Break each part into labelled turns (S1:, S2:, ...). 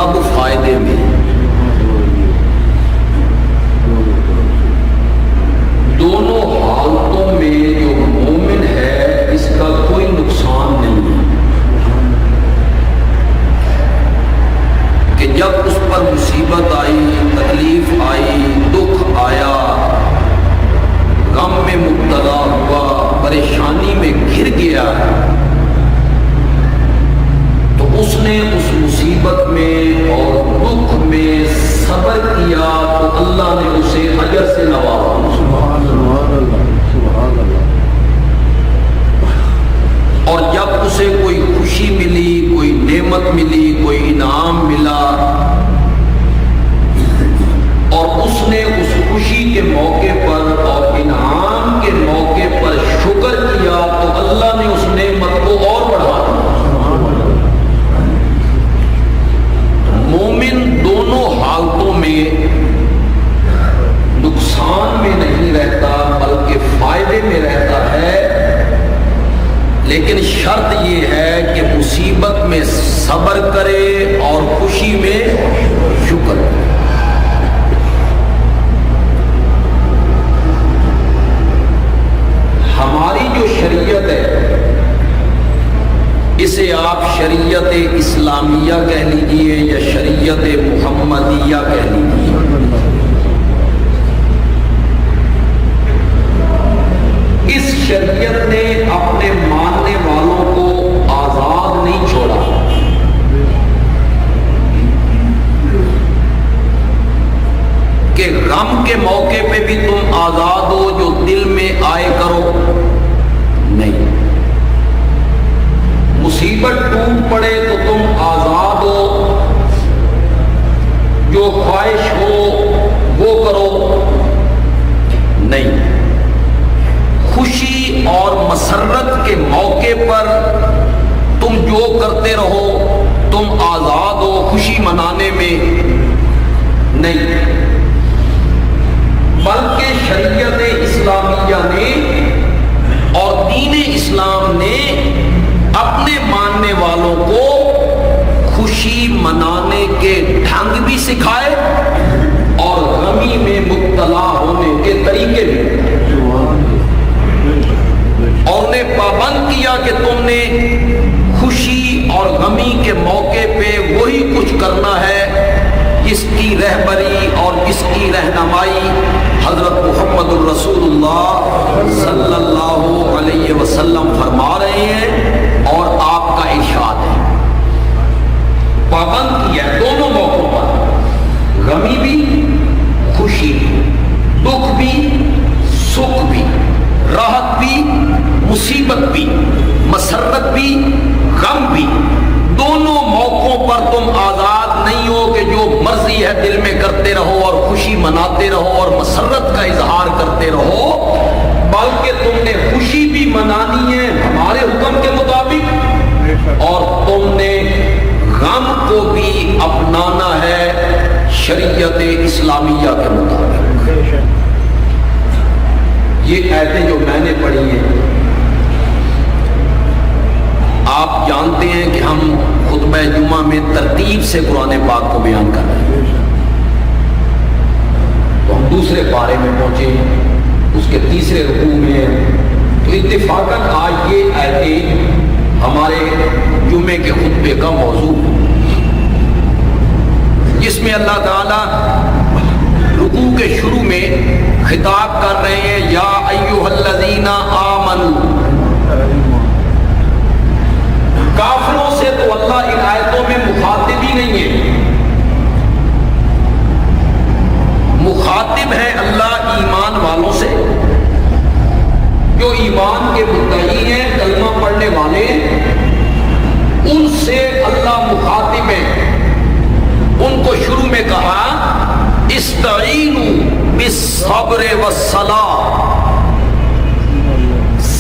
S1: سب فائدے میں. دونوں حالتوں میں جو مومن ہے اس کا کوئی نقصان نہیں ہے کہ جب اس پر مصیبت آئی، تکلیف آئی، دکھ آیا، غم میں مبتلا ہوا، پریشانی میں گر گیا، تو اس نے اس مصیبت میں اور دکھ میں صبر کیا تو اللہ نے اسے اجر سے نوازا. اور جب اسے کوئی خوشی ملی، کوئی نعمت ملی، کوئی انعام ملا اور اس نے اس خوشی کے موقع پر اور انعام کے موقع پر شکر کیا تو اللہ نے اس نعمت کو اور بڑھا دیا. مومن دونوں حالتوں میں نقصان میں نہیں رہتا بلکہ فائدے میں رہتا ہے، لیکن شرط یہ ہے کہ مصیبت میں صبر کرے اور خوشی میں شکر کرے. ہماری جو شریعت ہے اسے آپ شریعت اسلامیہ کہہ لیجئے یا شریعت محمدیہ کہہ لیجئے. اس شریعت نے اپنے ماننے والوں کو آزاد نہیں چھوڑا. کہ غم کے موقع پہ بھی تم آزاد ہو، جو دل میں آئے کرو، نہیں. مصیبت ٹوٹ پڑے تو تم آزاد ہو، جو خواہش ہو وہ کرو، نہیں. خوشی اور مسرت کے موقع پر تم جو کرتے رہو، تم آزاد ہو خوشی منانے میں، نہیں. بلکہ شریعت اسلامیہ نے اور دین اسلام نے اپنے ماننے والوں کو خوشی منانے کے ڈھنگ بھی سکھائے اور غمی میں مبتلا ہونے کے طریقے بھی، اور نے پابند کیا کہ تم نے خوشی اور غمی کے موقع پہ وہی کچھ کرنا ہے جس کی رہبری اور جس کی رہنمائی حضرت محمد الرسول اللہ صلی اللہ علیہ وسلم فرما رہے ہیں اور آپ کا ارشاد ہے. پابند کیا ہے دونوں موقعوں پر، غمی بھی، خوشی بھی، دکھ بھی، سکھ بھی، راحت بھی، مصیبت بھی، مسرت بھی، غم بھی. دونوں موقعوں پر تم آزاد نہیں ہو کہ جو مرضی ہے دل میں کرتے رہو اور خوشی مناتے رہو اور مسرت کا اظہار کرتے رہو، بلکہ تم نے خوشی بھی منانی ہے ہمارے حکم کے مطابق اور تم نے غم کو بھی اپنانا ہے شریعت اسلامیہ کے مطابق. یہ آیتیں جو میں نے پڑھی ہیں، آپ جانتے ہیں کہ ہم خطبہ جمعہ میں ترتیب سے قرآن پاک کو بیان کر رہے ہیں. تو ہم دوسرے پارے میں پہنچے، اس کے تیسرے رکوع میں، تو اتفاقاً آج یہ آیتیں ہمارے جمعے کے خطبے کا موضوع، جس میں اللہ تعالیٰ رکوع کے شروع میں خطاب کر رہے ہیں، یا ایھا الذین آمنوا. کافروں سے تو اللہ ان آیتوں میں مخاطب ہی نہیں ہے، مخاطب ہے اللہ ایمان والوں سے، جو ایمان کے مدعی ہیں، کلمہ پڑھنے والے، ان سے اللہ مخاطب ہے. ان کو شروع میں کہا استعینوا بالصبر والصلاۃ،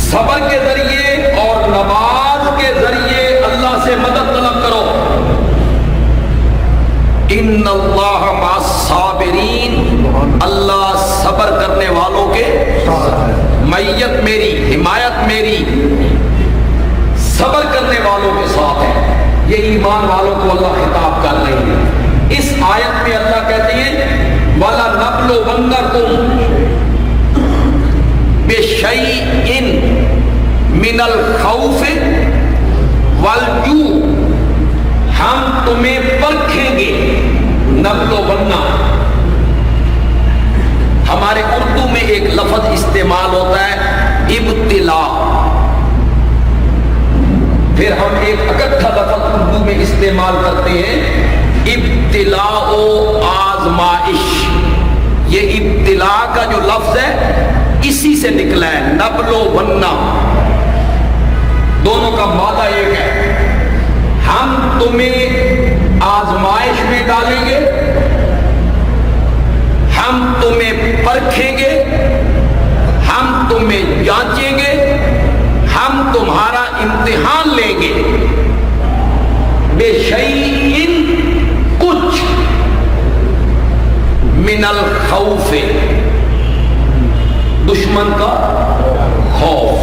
S1: صبر کے ذریعے اور نماز کے ذریعے اللہ سے مدد طلب کرو. ان اللہ مع الصابرین، اللہ صبر کرنے والوں کے معیت میری، حمایت میری، صبر کرنے والوں کے ساتھ ہے. یہ ایمان والوں کو اللہ خطاب کر رہے ہیں. من الخوف والجوع، ہم تمہیں پرکھیں گے، نبلوننا ہمارے اردو میں ایک لفظ استعمال ہوتا ہے ابتلا، پھر ہم ایک اکٹھا لفظ اردو میں استعمال کرتے ہیں ابتلاء و آزمائش۔ یہ ابتلاء کا جو لفظ ہے اسی سے نکلا ہے، نبلوننا، دونوں کا معنی ایک ہے۔ ہم تمہیں آزمائش میں ڈالیں گے، ہم تمہیں پرکھیں گے، ہم تمہیں جانچیں گے، ہم تمہارا امتحان لیں گے، بے شیئن کچھ، من الخوف دشمن کا خوف،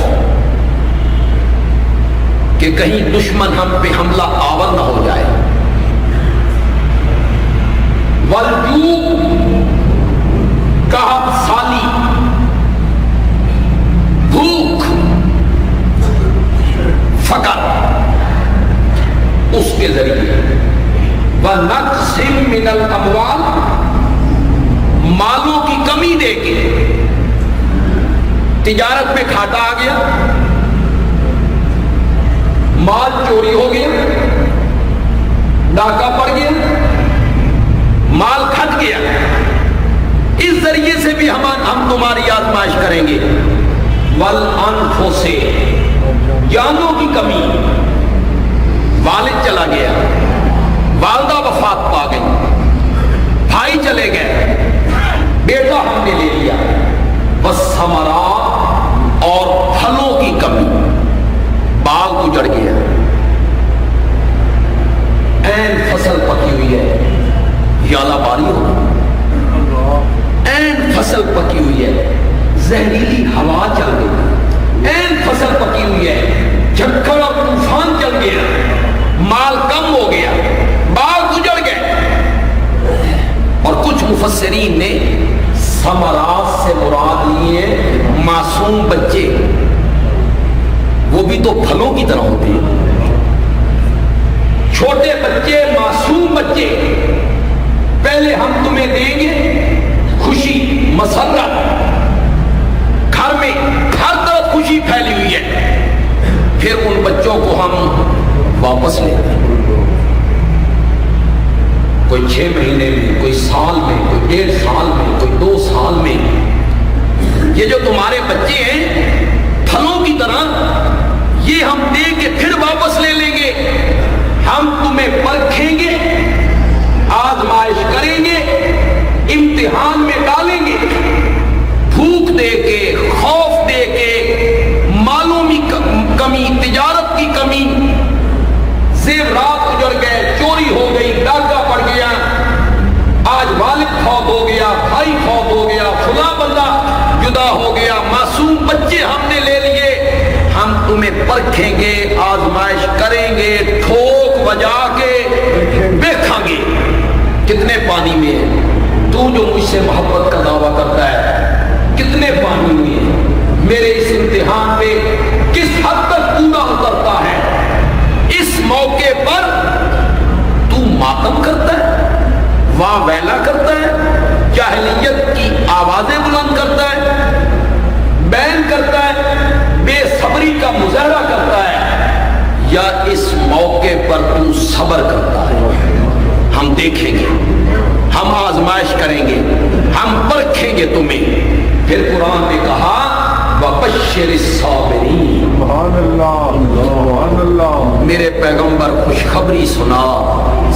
S1: کہ کہیں دشمن ہم پہ حملہ آور نہ ہو جائے، والجوع قحط سالی، بھوک، فقر، اس کے ذریعے، وَنَقْصٍ مِّنَ الْأَمْوَالِ، مالوں کی کمی دے کے، تجارت میں گھاٹا آ گیا، مال چوری ہو گیا، ڈاکہ پڑ گیا، مال کھٹ گیا، اس ذریعے سے بھی ہم تمہاری آزمائش کریں گے۔ والانفس، جانوں کی کمی، والد چلا گیا، والدہ وفات پا گئی، بھائی چلے گئے، بیٹا ہم نے لے لیا، والثمرات، اور پھلوں کی کمی، باغ اجڑ گیا، این فصل پکی ہوئی ہے، یالا باری ہو، این فصل پکی ہوئی ہے، زہریلی ہوا چل گئی، این فصل پکی ہوئی ہے، جھکڑ اور طوفان چل گیا، مال کم ہو گیا، باغ اجڑ گئے۔ اور کچھ مفسرین نے ثمرات سے مراد لیے معصوم بچے، وہ بھی تو پھلوں کی طرح ہوتے ہیں، چھوٹے بچے، معصوم بچے، پہلے ہم تمہیں دیں گے خوشی، مسرت، گھر میں ہر طرف خوشی پھیلی ہوئی ہے، پھر ان بچوں کو ہم واپس لیتے ہیں، کوئی 6 مہینے میں، کوئی سال میں، کوئی 1.5 سال میں، کوئی 2 سال میں۔ یہ جو تمہارے بچے ہیں پھلوں کی طرح، یہ ہم دے کے پھر واپس لے لیں گے، ہم تمہیں پرکھیں گے، آزمائش کریں گے، امتحان میں ڈالیں گے، بھوک دے کے، خوف دے کے، مالوں کی کمی، تجارت کی کمی، زیورات اجڑ گئے، چوری ہو گئی، ڈاکہ پڑ گیا، آج والد فوت ہو گیا، بھائی فوت ہو گیا، فلاں بندہ جدا ہو گیا، معصوم بچے ہم نے لے لیے، ہم تمہیں پرکھیں گے، آزمائش کریں گے، ٹھوک بجا کے دیکھیں گے کتنے پانی میں ہے، تو جو مجھ سے محبت کا دعویٰ کرتا ہے کتنے پانی میں ہے، میرے اس امتحان پہ کس حد تک پورا اترتا ہے۔ اس موقع پر تو ماتم کرتا ہے، واہ ویلا کرتا ہے، جاہلیت کی آوازیں بلند کرتا ہے، بین کرتا ہے، بے صبری کا مظاہرہ کرتا ہے، یا اس موقع پر تو صبر کرتا ہے۔ ہم دیکھیں گے، ہم آزمائش کریں گے، ہم پرکھیں گے تمہیں۔ پھر قرآن نے کہا وَبَشِّرِ الصَّابِرِينَ، سبحان اللہ، سبحان اللہ، میرے پیغمبر خوشخبری سنا،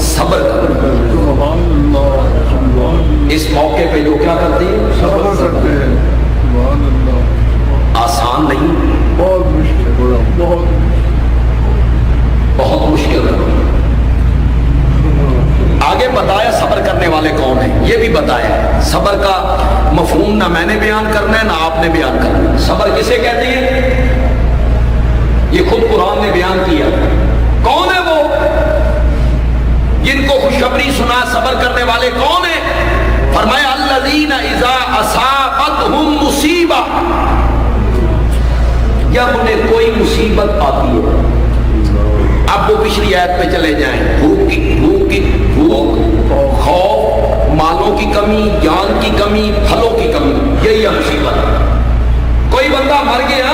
S1: صبر کرنا۔ سبحان اللہ، اس موقع پہ جو کیا کرتے ہیں، صبر کرتے ہیں، سبحان اللہ، آسان نہیں، بہت مشکل، بہت مشکل ہے۔ آگے بتایا صبر کرنے والے کون ہیں، یہ بھی بتایا۔ صبر کا مفہوم نہ میں نے بیان کرنا ہے نہ آپ نے بیان کرنا ہے۔ صبر کسے کہتے ہیں یہ خود قرآن نے بیان کیا۔ کون ہے وہ جن کو خوشخبری سنا صبر کرنے والے کون ہیں؟ فرمایا الذین اذا اصابتہم مصیبہ، جب انہیں کوئی مصیبت آتی ہے. اب وہ پچھلی آیت پہ چلے جائیں. بھوک, خوف, مالوں کی کمی, جان کی کمی, پھلوں کی کمی, یہی ہے مصیبت. کوئی بندہ مر گیا,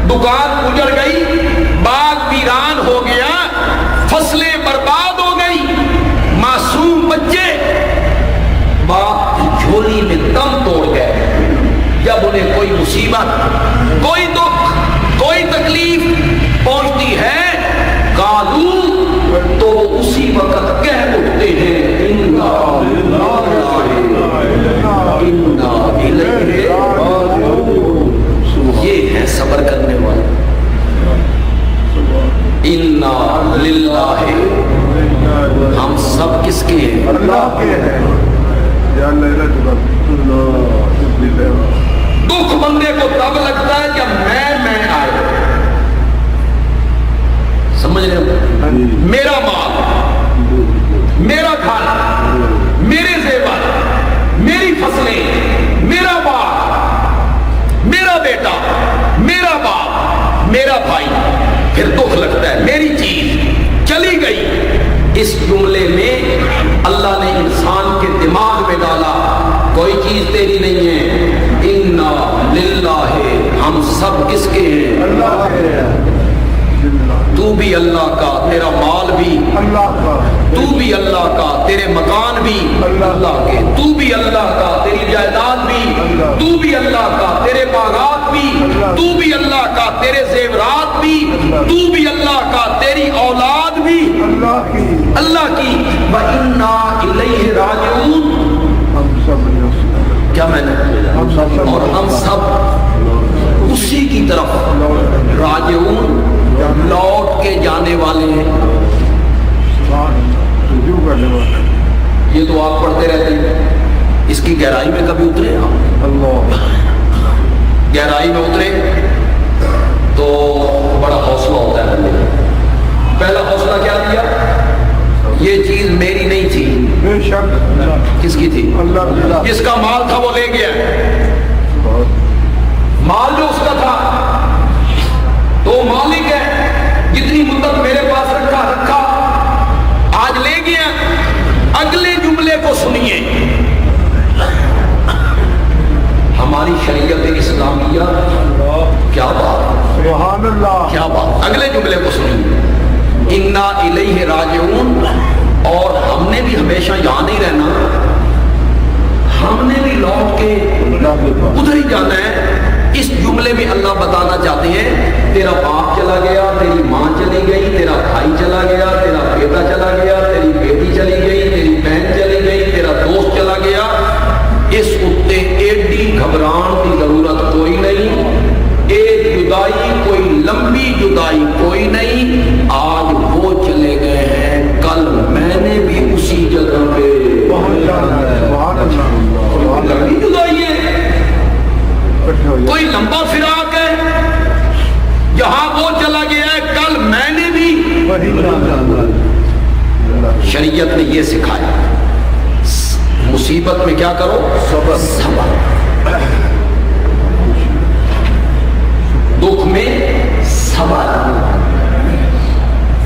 S1: دکان اجڑ گئی, باغ ویران ہو گیا, فصلیں برباد ہو گئی, معصوم بچے باپ کی جھولی میں دم توڑ گئے. جب انہیں کوئی مصیبت, کوئی دکھ, کوئی تکلیف پہنچتی ہے قالو, تو وہ اسی وقت کہہ اٹھتے ہیں انا الیہ راجعون. یہ ہے صبر کرنے والے. انا للہ, ہم سب کس کے ہیں؟
S2: اللہ کے ہیں.
S1: دکھ بندے کو تب لگتا ہے جب میں آئے. سمجھ رہے ہو؟ میرا مال, میرا گھر, میرے زیور, میری فصلیں, میرا باغ, میرا بیٹا, میرا باپ, میرا بھائی. پھر دکھ لگتا ہے میری چیز چلی گئی. اس جملے میں اللہ نے انسان کے دماغ میں ڈالا کوئی چیز تیری نہیں ہے. انا للہ, ہم سب کس کے ہیں؟
S2: اللہ کے ہیں.
S1: تو بھی اللہ کا, تیرا مال بھی
S2: اللہ کا,
S1: تو بھی اللہ کا, تیرے مکان بھی اللہ کے, تو بھی اللہ کا, تیری جائیداد بھی, تو بھی اللہ کا, تیرے باغات بھی, تو بھی اللہ کا, تیرے زیورات بھی, تو بھی اللہ کا, تیری اولاد بھی
S2: اللہ کی.
S1: وَإِنَّا إِلَيْهِ رَاجِعُونَ.
S2: ہم سب
S1: کیا میں نے, اور ہم سب اسی کی طرف راجعون, لوٹ کے جانے والے ہیں. یہ تو آپ پڑھتے رہتے ہیں, اس کی گہرائی میں کبھی اترے آپ؟
S2: اللہ,
S1: گہرائی میں اترے تو بڑا حوصلہ ہوتا ہے بندے کا. پہلا حوصلہ کیا دیا؟ یہ چیز میری نہیں تھی.
S2: بے شک
S1: کس کی تھی؟
S2: اللہ.
S1: جس کا مال تھا وہ لے گیا. مال جو اس کا تھا تو مالک ہے, جتنی مدت میرے پاس رکھا, آج لے گیا. اگلے جملے کو سنیے, ہماری شریعت اسلامیہ کیا بات,
S2: سبحان اللہ,
S1: کیا بات. اگلے جملے کو سنیے, انا الیہ راجعون. اور ہم نے بھی ہمیشہ یہاں نہیں رہنا, ہم نے بھی لوٹ کے ادھر ہی جانا ہے. اس جملے میں اللہ بتانا چاہتے ہیں تیرا باپ چلا گیا, تیری ماں چلی گئی, تیرا بھائی چلا گیا, تیرا بیٹا چلا گیا, تیری بیٹی چلی گئی, تیری بہن چلی گئی, تیرا دوست چلا گیا. اس اتے ایڈی گھبران کی ضرورت کوئی نہیں. ایک جدائی, کوئی لمبی جدائی کوئی نہیں. آج وہ چلے گئے ہیں, کل میں نے بھی اسی جگہ پہ
S2: پہنچ جانا ہے. سبحان اللہ.
S1: لمبی جدائی ہے, کوئی لمبا فراق ہے. جہاں وہ چلا گیا ہے کل میں نے بھی. شریعت نے یہ سکھایا, مصیبت میں کیا کرو؟ صبر. دکھ میں صبر,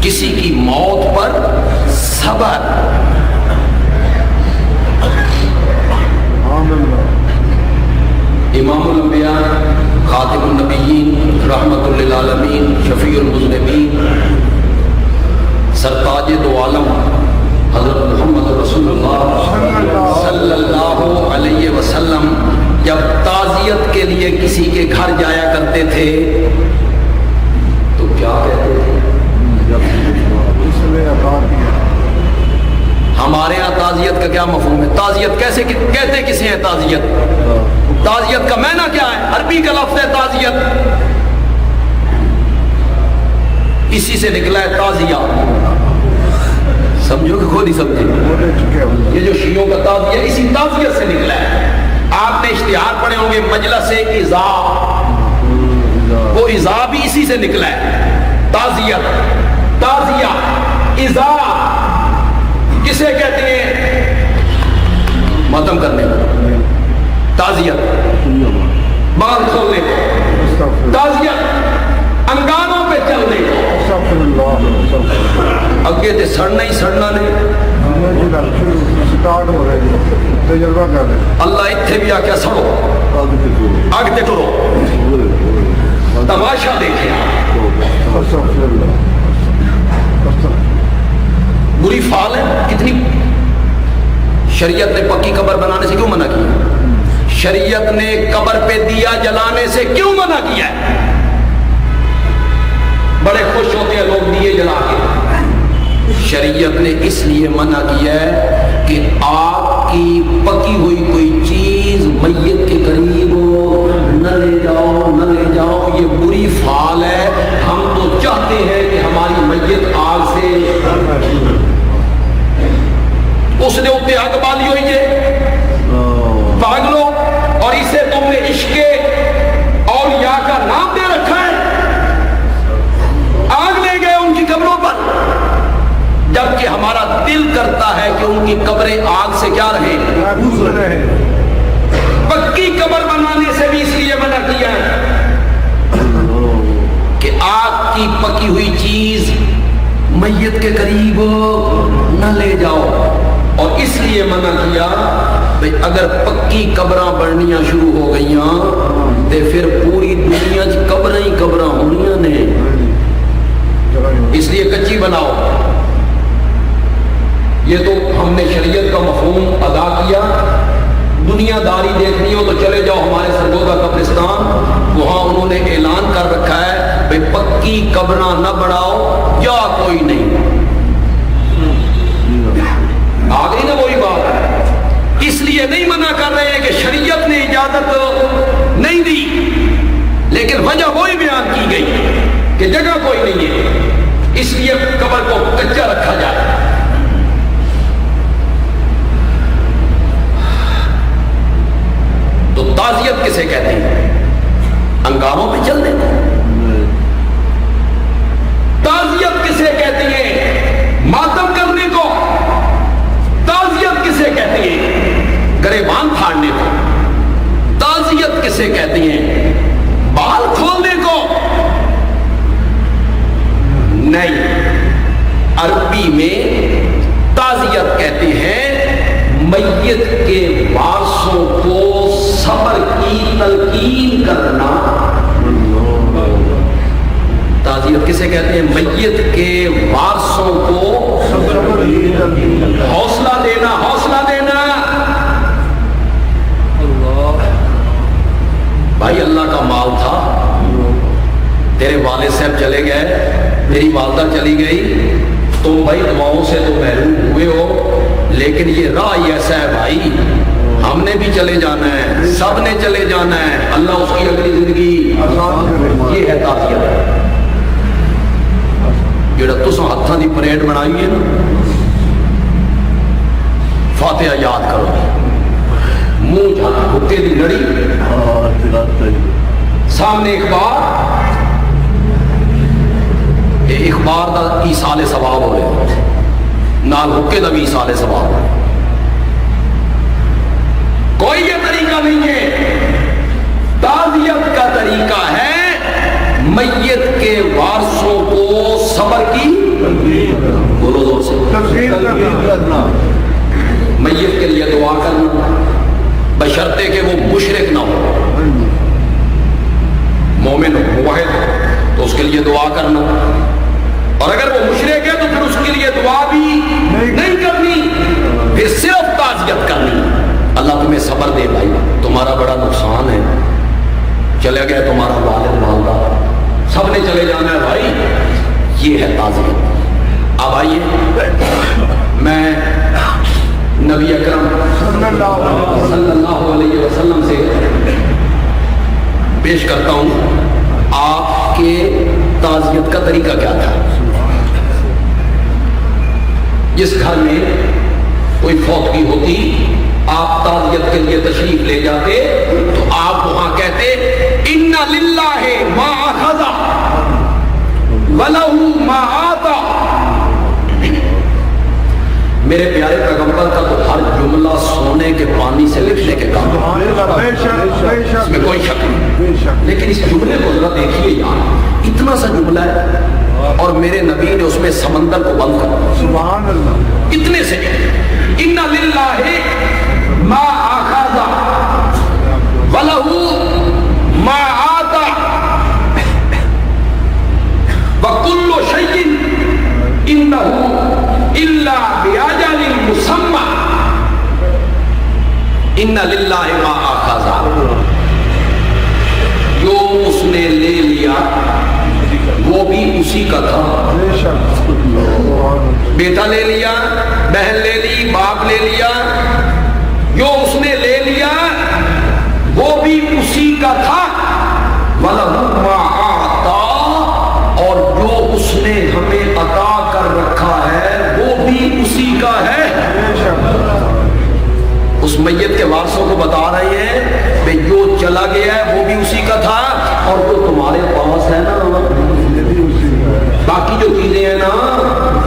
S1: کسی کی موت پر صبر. امام الانبیاء, خاتم النبیین, رحمت للعالمین, شفیع المذنبین, سرتاج دو عالم حضرت محمد رسول اللہ صلی اللہ علیہ وسلم جب تعزیت کے لیے کسی کے گھر جایا کرتے تھے تو کیا کہتے تھے؟ ہمارے یہاں تعزیت کا کیا مفہوم ہے؟ تعزیت کیسے کہتے کسے ہیں؟ تعزیت, تعزیت کا معنی کیا ہے؟ عربی کا لفظ ہے تعزیت, اسی سے نکلا ہے تعزیہ. سمجھو کہ خود ہی سمجھے, یہ جو شیعوں کا تعزیہ اسی تعزیت سے نکلا ہے. آپ نے اشتہار پڑھے ہوں گے مجلس اذا, وہ اذا بھی اسی سے نکلا ہے. تعزیت, تعزیہ, اذا کسے کہتے ہیں؟ ماتم کرنے کو تعزیت, بال کھولنے کو تعزیت. اگے تے سڑنا ہی سڑنا نے
S2: سٹارٹ ہو رہے ہیں تجربہ کر رہے ہیں
S1: اللہ اتنے بھی آ کے سڑو اگ تے ٹرو تماشا دیکھیں بری فعال ہے کتنی. شریعت نے پکی قبر بنانے سے کیوں منع کیا؟ شریعت نے قبر پہ دیا جلانے سے کیوں منع کیا ہے؟ بڑے خوش ہوتے ہیں لوگ دیے جلا کے. شریعت نے اس لیے منع کیا ہے کہ آگ کی پکی ہوئی کوئی چیز میت کے قریب نہ لے جاؤ نہ لے جاؤ. یہ بری فعال ہے. ہم تو چاہتے ہیں کہ ہماری میت آگ سے اس نے اتنے آگ بالی ہوئی ہے پاگلو اور اسے تم نے عشق اولیاء کا نام دے رکھا ہے. آگ لے گئے ان کی قبروں پر جبکہ ہمارا دل کرتا ہے کہ ان کی قبریں آگ سے کیا رہے پکی قبر بنانے سے بھی اس لیے منع کیا ہے کہ آگ کی پکی ہوئی چیز میت کے قریب نہ لے جاؤ. اور اس لیے منع کیا بھئی اگر پکی قبراں بننیاں شروع ہو گئیاں تے پھر پوری دنیا چ قبراں ہی قبراں ہونیاں نے. اس لیے کچی بناؤ. یہ تو ہم نے شریعت کا مفہوم ادا کیا. دنیا داری دیکھنی ہو تو چلے جاؤ ہمارے سرگودا قبرستان, وہاں انہوں نے اعلان کر رکھا ہے بھئی پکی قبراں نہ بڑھاؤ یا کوئی نہیں. آ گئی نا وہی بات. اس لیے نہیں منع کر رہے ہیں کہ شریعت نے اجازت نہیں دی, لیکن وجہ وہی بیان کی گئی کہ جگہ کوئی نہیں ہے اس لیے قبر کو کچا رکھا جائے. تو تعزیت کسے کہتے ہیں؟ انگاروں پہ چل دینا. تعزیت کسے کہتے ہیں؟ ماتم کرنے کو. تعزیت کسے کہتے ہیں؟ گریبان پھاڑنے کو. تعزیت کسے کہتے ہیں؟ بال کھولنے کو نہیں. عربی میں تعزیت کہتے ہیں میت کے وارثوں کو صبر کی تلقین کرنا. تعزیت کسے کہتے ہیں؟ میت کے وارثوں کو حوصلہ دینا. حوصلہ دینا. بھائی اللہ کا مال تھا, تیرے والد صاحب چلے گئے, میری والدہ چلی گئی, تم بھائی دعاؤں سے تو محروم ہوئے ہو, لیکن یہ راہ ہی ایسا ہے بھائی, ہم نے بھی چلے جانا ہے, سب نے چلے جانا ہے, اللہ اس کی اگلی زندگی. یہ ہے تعزیت. جڑا تساں ہتھاں دی پریڈ بنائی ہے نا, فاتحہ یاد کرو, منہ جھانا بھکے دی لڑی, سامنے اخبار دا ایصال ثواب ہو رہے, نال حکے دا بھی ایصال ثواب ہو. کوئی یہ طریقہ نہیں ہے. تعزیت کا طریقہ ہے میت کے وارثوں کو صبر کی, بولو زور سے, میت کے لیے دعا کرنا بشرطے کہ وہ مشرک نہ ہو, مومن ہو, موحد ہو, تو اس کے لیے دعا کرنا. اور اگر وہ مشرک ہے تو پھر اس کے لیے دعا بھی نہیں کرنی, پھر صرف تعزیت کرنی. اللہ تمہیں صبر دے بھائی, تمہارا بڑا نقصان ہے, چلے گئے تمہارا والد والدہ, سب نے چلے جانا ہے بھائی. یہ ہے تعزیت. اب آئیے میں نبی اکرم صلی اللہ علیہ وسلم سے پیش کرتا ہوں آپ کے تعزیت کا طریقہ کیا تھا. جس گھر میں کوئی فوتگی ہوتی, آپ تعزیت کے لیے تشریف لے جاتے تو آپ وہاں کہتے ان للہ ما اخذ ولہ ما آتا. میرے پیارے پیغمبر کا تو ہر جملہ سونے کے پانی سے لکھنے کے کام, اس میں کوئی شک نہیں. لیکن اس جملے کو ذرا دیکھیے یار, اتنا سا جملہ ہے, اور میرے نبی نے اس میں سمندر کو بند کر دیا.
S2: سبحان اللہ.
S1: اتنے سے ان للہ ما اخذ ولہ ما آتا وکل شیء انہ الا باجل مسمى. ان للہ ما اخذ، جو اس نے لے لیا وہ بھی اسی کا تھا.
S2: بے شک.
S1: بیٹا لے لیا، بہن لے لی، باپ لے لیا، جو اس نے لے لیا وہ بھی اسی کا تھا. وَلَهُ مَا أَعْطَى، اور جو اس نے ہمیں عطا کر رکھا ہے وہ بھی اسی کا ہے.
S2: بے شک.
S1: اس میت کے وارثوں کو بتا رہے ہیں کہ جو چلا گیا ہے وہ بھی اسی کا تھا، اور جو تمہارے پاس ہے نا
S2: یہ بھی اسی کا ہے.
S1: باقی جو چیزیں ہیں نا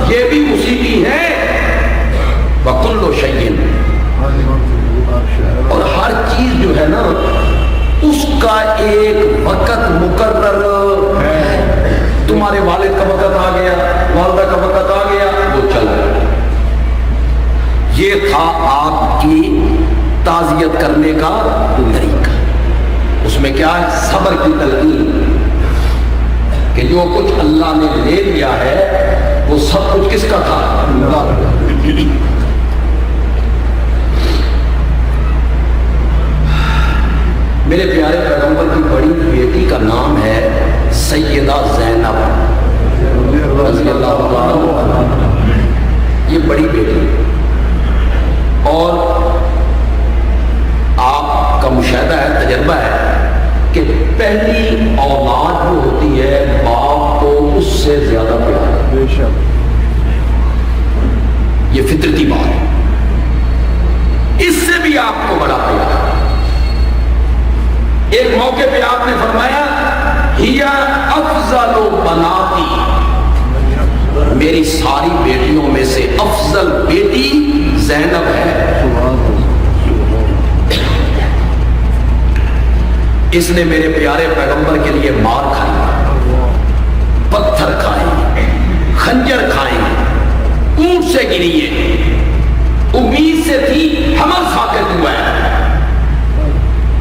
S1: یہ بھی اسی کی ہیں. وَكُلُّ شَيْءٍ، اور ہر چیز جو ہے نا اس کا ایک وقت مقرر ہے. تمہارے والد کا وقت آ گیا، والدہ کا وقت آ گیا، وہ چلا گیا. یہ تھا آپ کی تعزیت کرنے کا طریقہ. اس میں کیا ہے؟ صبر کی تلقین، کہ جو کچھ اللہ نے لے لیا ہے وہ سب کچھ کس کا تھا؟ میرے پیارے پیغمبر کی بڑی بیٹی کا نام ہے سیدہ زینب رضی اللہ عنہا. یہ بڑی بیٹی، اور آپ کا مشاہدہ ہے، تجربہ ہے کہ پہلی اولاد جو ہوتی ہے باپ کو اس سے زیادہ پیار ہے.
S2: بے شک.
S1: یہ فطرتی بات ہے. اس سے بھی آپ کو بڑا پیار ہے. ایک موقع پہ آپ نے فرمایا ہیا افضل بناتی، میری ساری بیٹیوں میں سے افضل بیٹی زینب ہے. اس نے میرے پیارے پیغمبر کے لیے مار کھائی، پتھر کھائے، خنجر کھائے، اونٹ سے گری ہے، امید سے تھی حمل ساقط ہوا ہے،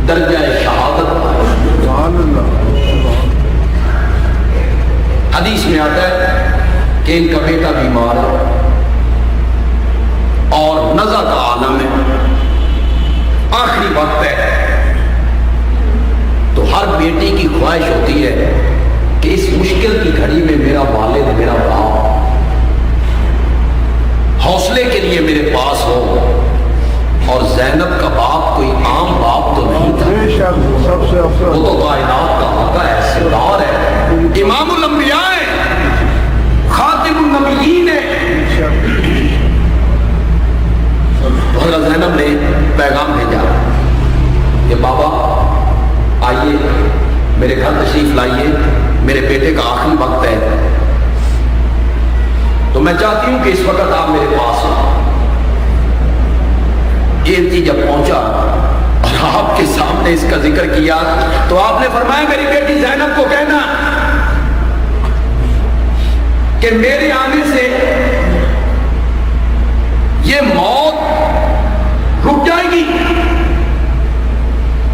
S1: درجہ شہادت.
S2: سبحان اللہ.
S1: حدیث میں آتا ہے کہ ان کا بیٹا بیمار ہے اور نزع کا عالم ہے، آخری وقت ہے. تو ہر بیٹی کی خواہش ہوتی ہے کہ اس مشکل کی گھڑی میں میرا والد، میرا باپ حوصلے کے لیے میرے پاس ہو. اور زینب کا باپ کوئی عام باپ تو نہیں تھا،
S2: بے شک. سب سے افضل.
S1: وہ تو کائنات کا آقا ہے، سردار ہے، امام الانبیاء ہے، خاتم النبیین ہے.
S2: بے شک.
S1: تو حضرت زینب نے پیغام بھیجا کہ بابا آئیے میرے گھر تشریف لائیے، میرے بیٹے کا آخری وقت ہے، تو میں چاہتی ہوں کہ اس وقت آپ میرے پاس ہوں. یہ جب پہنچا اور آپ کے سامنے اس کا ذکر کیا تو آپ نے فرمایا میری بیٹی زینب کو کہنا کہ میرے آنے سے یہ موت رک جائے گی.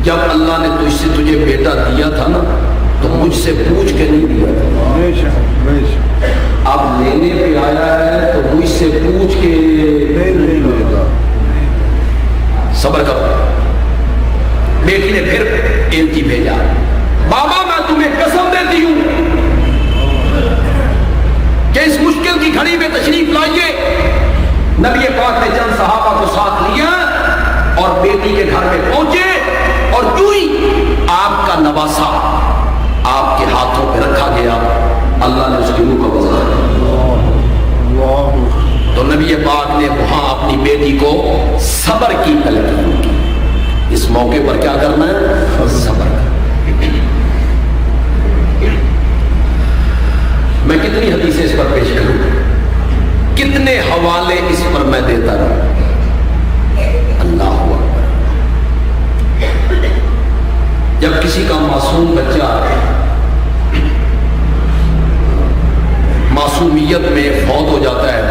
S1: جب اللہ نے تجھ سے تجھے بیٹا دیا تھا نا تو مجھ سے پوچھ کے نہیں دیا تھا.
S2: بے شک. بے شک.
S1: اب لینے پہ آیا ہے تو مجھ سے پوچھ کے
S2: نہیں ہوگا.
S1: صبر کرو. بیٹی نے پھر ایلچی بھیجا، بابا میں تمہیں قسم دیتی ہوں کہ اس مشکل کی گھڑی میں تشریف لائیے. نبی پاک نے چند صحابہ کو ساتھ لیا اور بیٹی کے گھر میں پہنچے، اور جو ہی آپ کا نواسا آپ کے ہاتھوں پہ رکھا گیا اللہ نے اس کی روح کو گزارا. تو نبی پاک نے وہاں اپنی بیٹی کو صبر کی تلقین کی. اس موقع پر کیا کرنا ہے؟ صبر کرنا. میں کتنی حدیثیں اس پر پیش کروں، کتنے حوالے اس پر میں دیتا رہوں. اللہ اکبر. جب کسی کا معصوم بچہ معصیت میں فوت ہو جاتا ہے،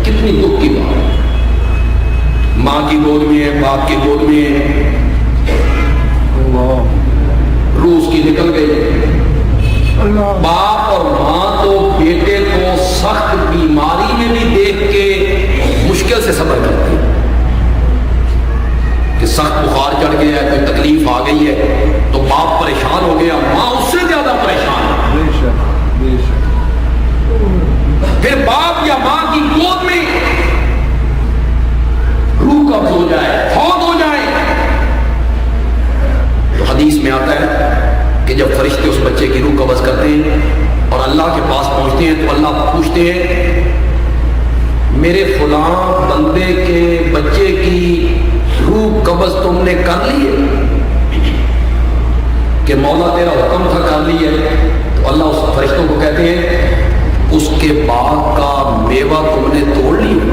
S1: کتنی دکھ کی بات، ماں کی گود میں ہے، باپ کی گود میں ہے، روح اس کی نکل گئی۔ باپ اور ماں تو بیٹے کو سخت بیماری میں بھی دیکھ کے مشکل سے صبر کرتے ہیں کہ سخت بخار چڑھ گیا ہے، کوئی تکلیف آ گئی ہے تو باپ پریشان ہو گیا، ماں اس سے زیادہ پریشان ہے۔ پھر باپ یا ماں کی گود میں روح قبض ہو جائے، فوت ہو جائے تو حدیث میں آتا ہے کہ جب فرشتے اس بچے کی روح قبض کرتے ہیں اور اللہ کے پاس پہنچتے ہیں تو اللہ پوچھتے ہیں میرے فلاں بندے کے بچے کی روح قبض تم نے کر لی ہے؟ کہ مولا تیرا حکم تھا کر لی ہے۔ تو اللہ اس فرشتوں کو کہتے ہیں اس کے باغ کا میوہ تم نے توڑ لیا،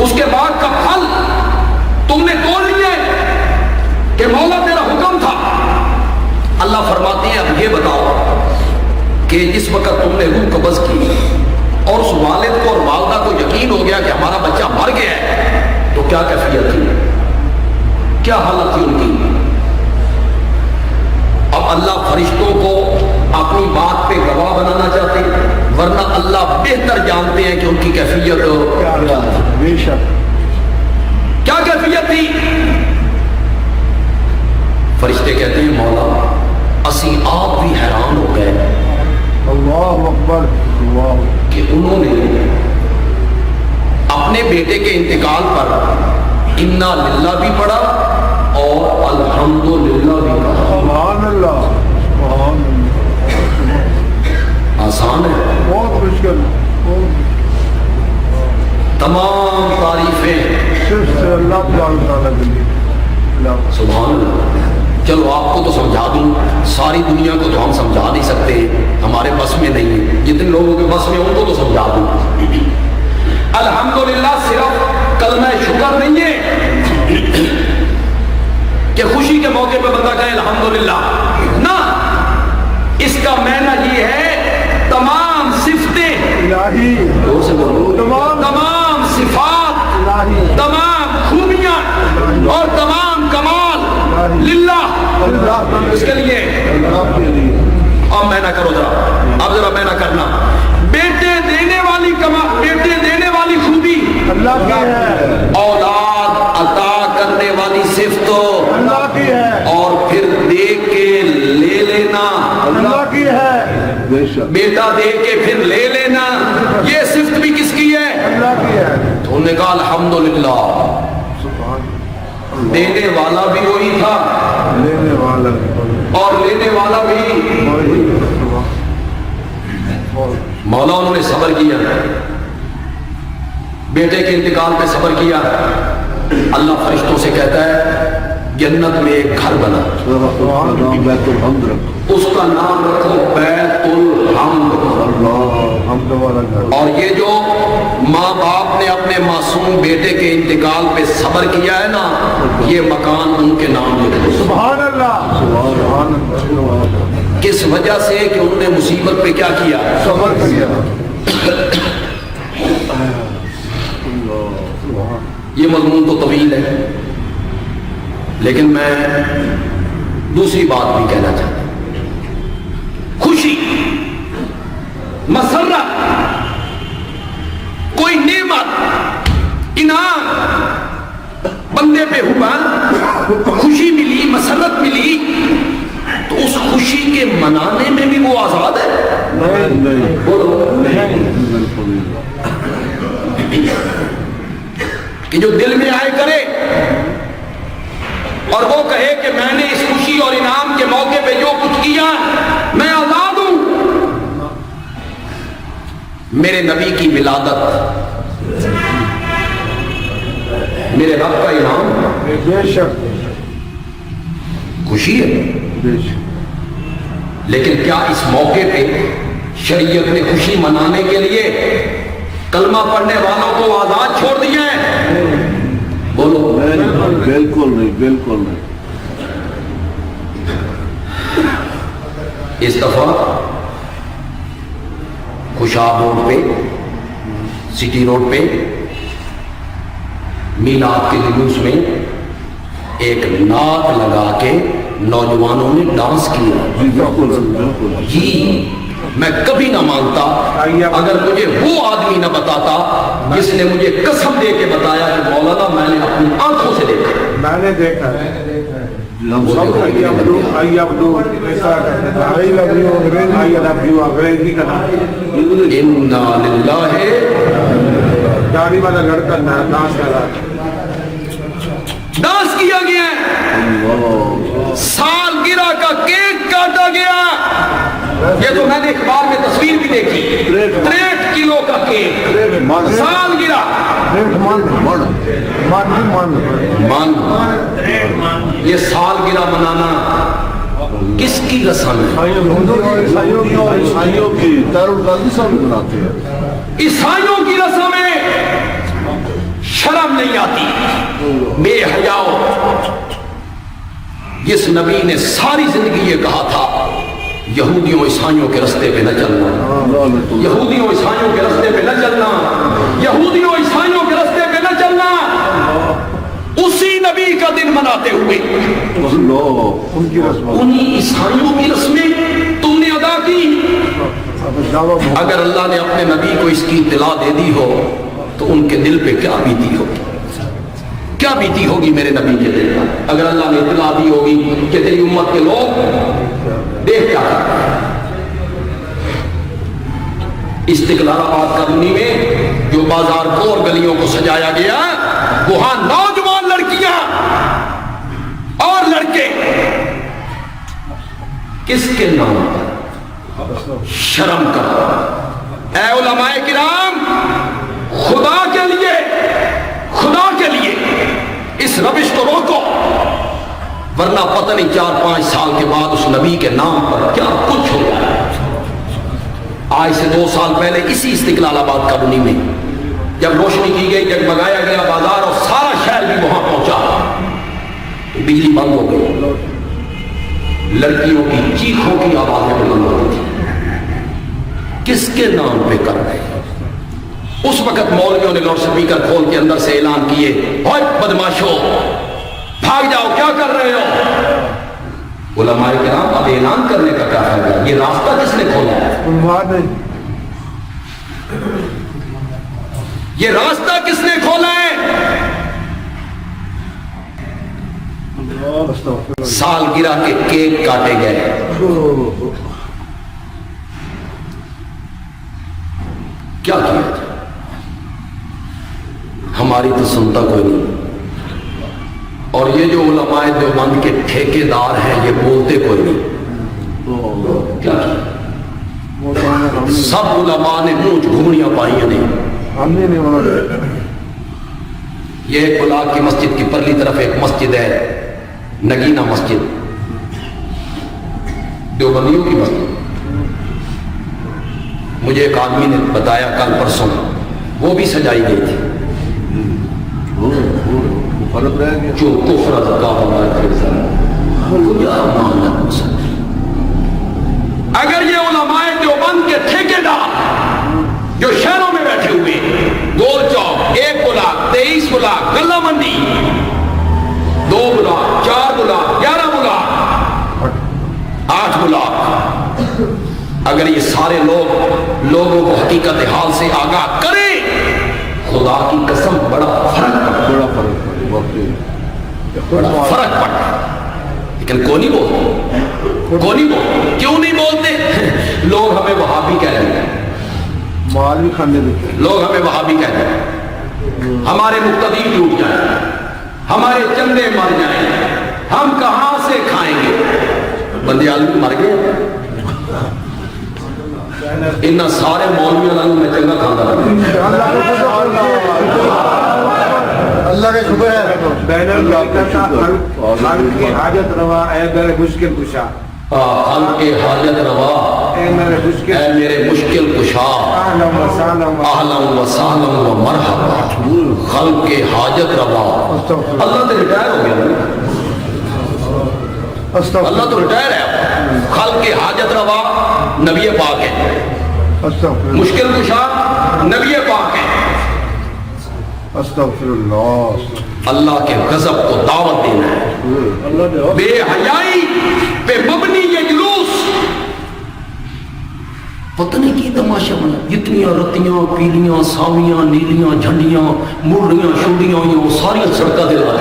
S1: اس کے باغ کا پھل تم نے توڑ لیا کہ مولا تیرا حکم تھا۔ اللہ فرماتے ہیں اب یہ بتاؤ کہ جس وقت تم نے روح قبض کی اور اس والد کو اور والدہ کو یقین ہو گیا کہ ہمارا بچہ مر گیا ہے تو کیا کیفیت تھی، کیا حالت تھی ان کی؟ اب اللہ فرشتوں کو اپنی بات پہ گواہ بنانا چاہتے ہیں، ورنہ اللہ بہتر جانتے ہیں کہ ان کی کیفیت
S2: بے شک
S1: کیا کیفیت تھی۔ فرشتے کہتے ہیں مولا اسی آپ بھی حیران ہو گئے
S2: اللہ اکبر، اللہ
S1: کہ انہوں نے اپنے بیٹے کے انتقال پر انا للہ بھی پڑھا اور الحمدللہ بھی پڑھا۔
S2: سبحان اللہ، سبحان اللہ،
S1: آسان ہے؟
S2: بہت مشکل،
S1: تمام تعریفیں
S2: صرف سے اللہ تعالیٰ کے لیے۔
S1: سبحان اللہ۔ چلو آپ کو تو سمجھا دوں، ساری دنیا کو تو ہم سمجھا نہیں سکتے، ہمارے بس میں نہیں ہے، جتنے لوگوں کے بس میں ان کو تو سمجھا دوں۔ الحمدللہ صرف کلمہ شکر نہیں ہے کہ خوشی کے موقع پہ بندہ کہے الحمدللہ، نہ، اس کا معنی یہ ہے تمام صفتیں
S2: الہی،
S1: تمام صفات،
S2: الہی،
S1: تمام خوبیاں اور تمام کمال للہ، اس کے لیے۔
S2: اللہ کے لیے۔
S1: اب میں نہ کرو ذرا، اب ذرا میں نہ کرنا، بیٹے دینے والی بیٹے دینے والی خوبی
S2: اللہ کی ہے،
S1: اولاد عطا کرنے والی صفت
S2: اللہ کی ہے،
S1: اور پھر دے کے لے لینا
S2: اللہ کی ہے، بے شک
S1: بیٹا دے کے پھر لے لینا، یہ صفت بھی کس کی ہے؟
S2: اللہ کی ہے۔
S1: تو انہوں نے کہا الحمدللہ،
S2: سبحان
S1: دینے والا بھی وہی تھا
S2: لینے والا
S1: اور لینے والا بھی
S2: وہی۔
S1: مولا انہوں نے صبر کیا، بیٹے کے انتقال پہ صبر کیا۔ اللہ فرشتوں سے کہتا ہے جنت میں ایک گھر بنا،
S2: بیت الحمد رکھو،
S1: اس کا نام رکھو بیت الحمد۔
S2: اللہ حمد والا گھر۔
S1: اور یہ جو ماں باپ نے اپنے معصوم بیٹے کے انتقال پہ صبر کیا ہے نا، یہ مکان ان کے نام لکھ دو۔
S2: سبحان اللہ، سبحان اللہ،
S1: کس وجہ سے کہ انہوں نے مصیبت پہ کیا کیا؟
S2: صبر کیا۔
S1: یہ مضمون تو طویل ہے، لیکن میں دوسری بات بھی کہنا چاہتا ہوں۔ خوشی، مسرت، کوئی نعمت، انعام بندے پہ ہوا، خوشی ملی، مسرت ملی، تو اس خوشی کے منانے میں بھی وہ آزاد ہے؟
S2: نہیں،
S1: بولو کہ جو دل میں آئے کرے اور وہ کہے کہ میں نے اس خوشی اور انعام کے موقع پہ جو کچھ کیا میں آزاد ہوں۔ میرے نبی کی ولادت میرے رب کا انعام،
S2: بے شک،
S1: خوشی ہے،
S2: بے شک،
S1: لیکن کیا اس موقع پہ شریعت نے خوشی منانے کے لیے کلمہ پڑھنے والوں کو آزاد چھوڑ دیا ہے؟ بولو،
S2: بالکل نہیں، بالکل نہیں۔
S1: اس دفعہ خوشاب روڈ پہ، سٹی روڈ پہ میلاد کے جلوس میں ایک نعت لگا کے نوجوانوں نے ڈانس کیا. جی میں کبھی نہ مانتا اگر مجھے وہ آدمی نہ بتاتا جس نے مجھے قسم دے کے بتایا کہ مولانا میں نے اپنی آنکھوں سے دیکھا.
S2: میں نے دیکھا
S1: انا للہ
S2: گاڑی والا لڑکا ڈانس کر رہا
S1: ڈانس کیا گیا ہے، سالگرہ کا کیک کاٹا گیا. یہ تو میں نے اخبار میں تصویر بھی دیکھی، 63 کلو کا کیک، سالگرہ. یہ سالگرہ منانا کس کی رسم ہے؟ عیسائیوں کی رسم ہے. شرم نہیں آتی، بے حیاؤ. جس نبی نے ساری زندگی یہ کہا تھا یہودیوں عیسائیوں کے رستے پہ نہ چلنا، یہودیوں عیسائیوں کے رستے پہ نہ چلنا، یہودیوں عیسائیوں کے رستے پہ نہ چلنا، اسی نبی کا دن مناتے ہوئے انہی عیسائیوں کی رسمیں تم نے ادا کی. اگر اللہ نے اپنے نبی کو اس کی اطلاع دے دی ہو تو ان کے دل پہ کیا بیتی ہوگی، کیا بیتی ہوگی میرے نبی کے دل پر اگر اللہ نے اطلاع دی ہوگی کہ تیری امت کے لوگ دیکھ کیا کر رہے ہیں. استقلال آباد کالونی میں جو بازار کو اور گلیوں کو سجایا گیا وہاں نوجوان لڑکیاں اور لڑکے کس کے نام پر؟ شرم کرو اے علماء کرام، خدا کے لیے، خدا کے لیے اس روش کو روکو، ورنہ پتہ نہیں 4-5 سال کے بعد اس نبی کے نام پر کیا کچھ ہو جائے. آج سے 2 سال پہلے اسی استقلال آباد کالونی میں جب روشنی کی گئی، جگمگایا گیا بازار اور سارا شہر بھی وہاں پہنچا، بجلی بند ہو گئی، لڑکیوں کی چیخوں کی آوازیں بلند ہو گئی. کس کے نام پہ کر رہے ہیں؟ اس وقت مولویوں نے لاؤڈ سپیکر کھول کے اندر سے اعلان کیے، اوئے بدماشو بھاگ جاؤ، کیا کر رہے ہو؟ علماء کرام اب اعلان کرنے کا کیا فائدہ؟ یہ راستہ کس نے کھولا ہے؟ یہ راستہ کس نے کھولا ہے؟ سالگرہ کے کیک کاٹے گئے. کیا کیا جائے؟ ہماری تو سنتا کوئی نہیں. اور یہ جو علماء دیوبند کے ٹھیکیدار ہیں یہ بولتے کوئی نہیں. کیا سب علماء نے منہ گھومڑیاں پائی ہیں نہیں. یہ ایک بلاک کی مسجد کی پرلی طرف ایک مسجد ہے، نگینہ مسجد، دیوبندیوں کی مسجد. مجھے ایک آدمی نے بتایا کل پرسوں وہ بھی سجائی گئی تھی. جو کفر اگر یہ علماء دیوبند کے ٹھیکیدار جو شہروں میں بیٹھے ہوئے، گول چوک 1 بلاک 23 بلاک، گلہ منڈی 2 بلاک 4 بلاک 11 بلاک 8 بلاک، اگر یہ سارے لوگوں کو حقیقت حال سے آگاہ کریں، خدا کی قسم بڑا فرق پڑتا. لیکن کون نہیں بولتے، کون نہیں بولتے. کیوں نہیں بولتے؟ لوگ ہمیں وہابی کہہ رہے ہیں، لوگ ہمیں وہابی کہتے ہیں. ہمارے مقتدی ٹوٹ جائیں، ہمارے چندے مر جائیں، ہم کہاں سے کھائیں گے؟ بندے عالم مر گئے. ان سارے مولویوں میں چنگا کھانا
S2: اللہ کا شکر ہے. بین خلق کی حاجت روا اے میرے مشکل کشا،
S1: خلق کے حاجت روا اے میرے مشکل کشا، اہلا و سہلا و مرحبا. خلق کے حاجت روا. اللہ تو ریٹائر ہو گیا. اللہ تو ریٹائر ہے، خلق کے حاجت روا نبی پاک ہے، مشکل کشا نبی پاک ہے۔
S2: استغفر اللہ،
S1: اللہ کے غضب کو دعوت دینا ہے، بے حیائی پہ مبنی یہ جلوس پتہ نہیں کی تماشا بنا، جتنی رتیاں پیلیاں ساویاں نیلیاں جھنڈیاں مڑیاں شوڑیاں وہ ساری سڑکیں دے لا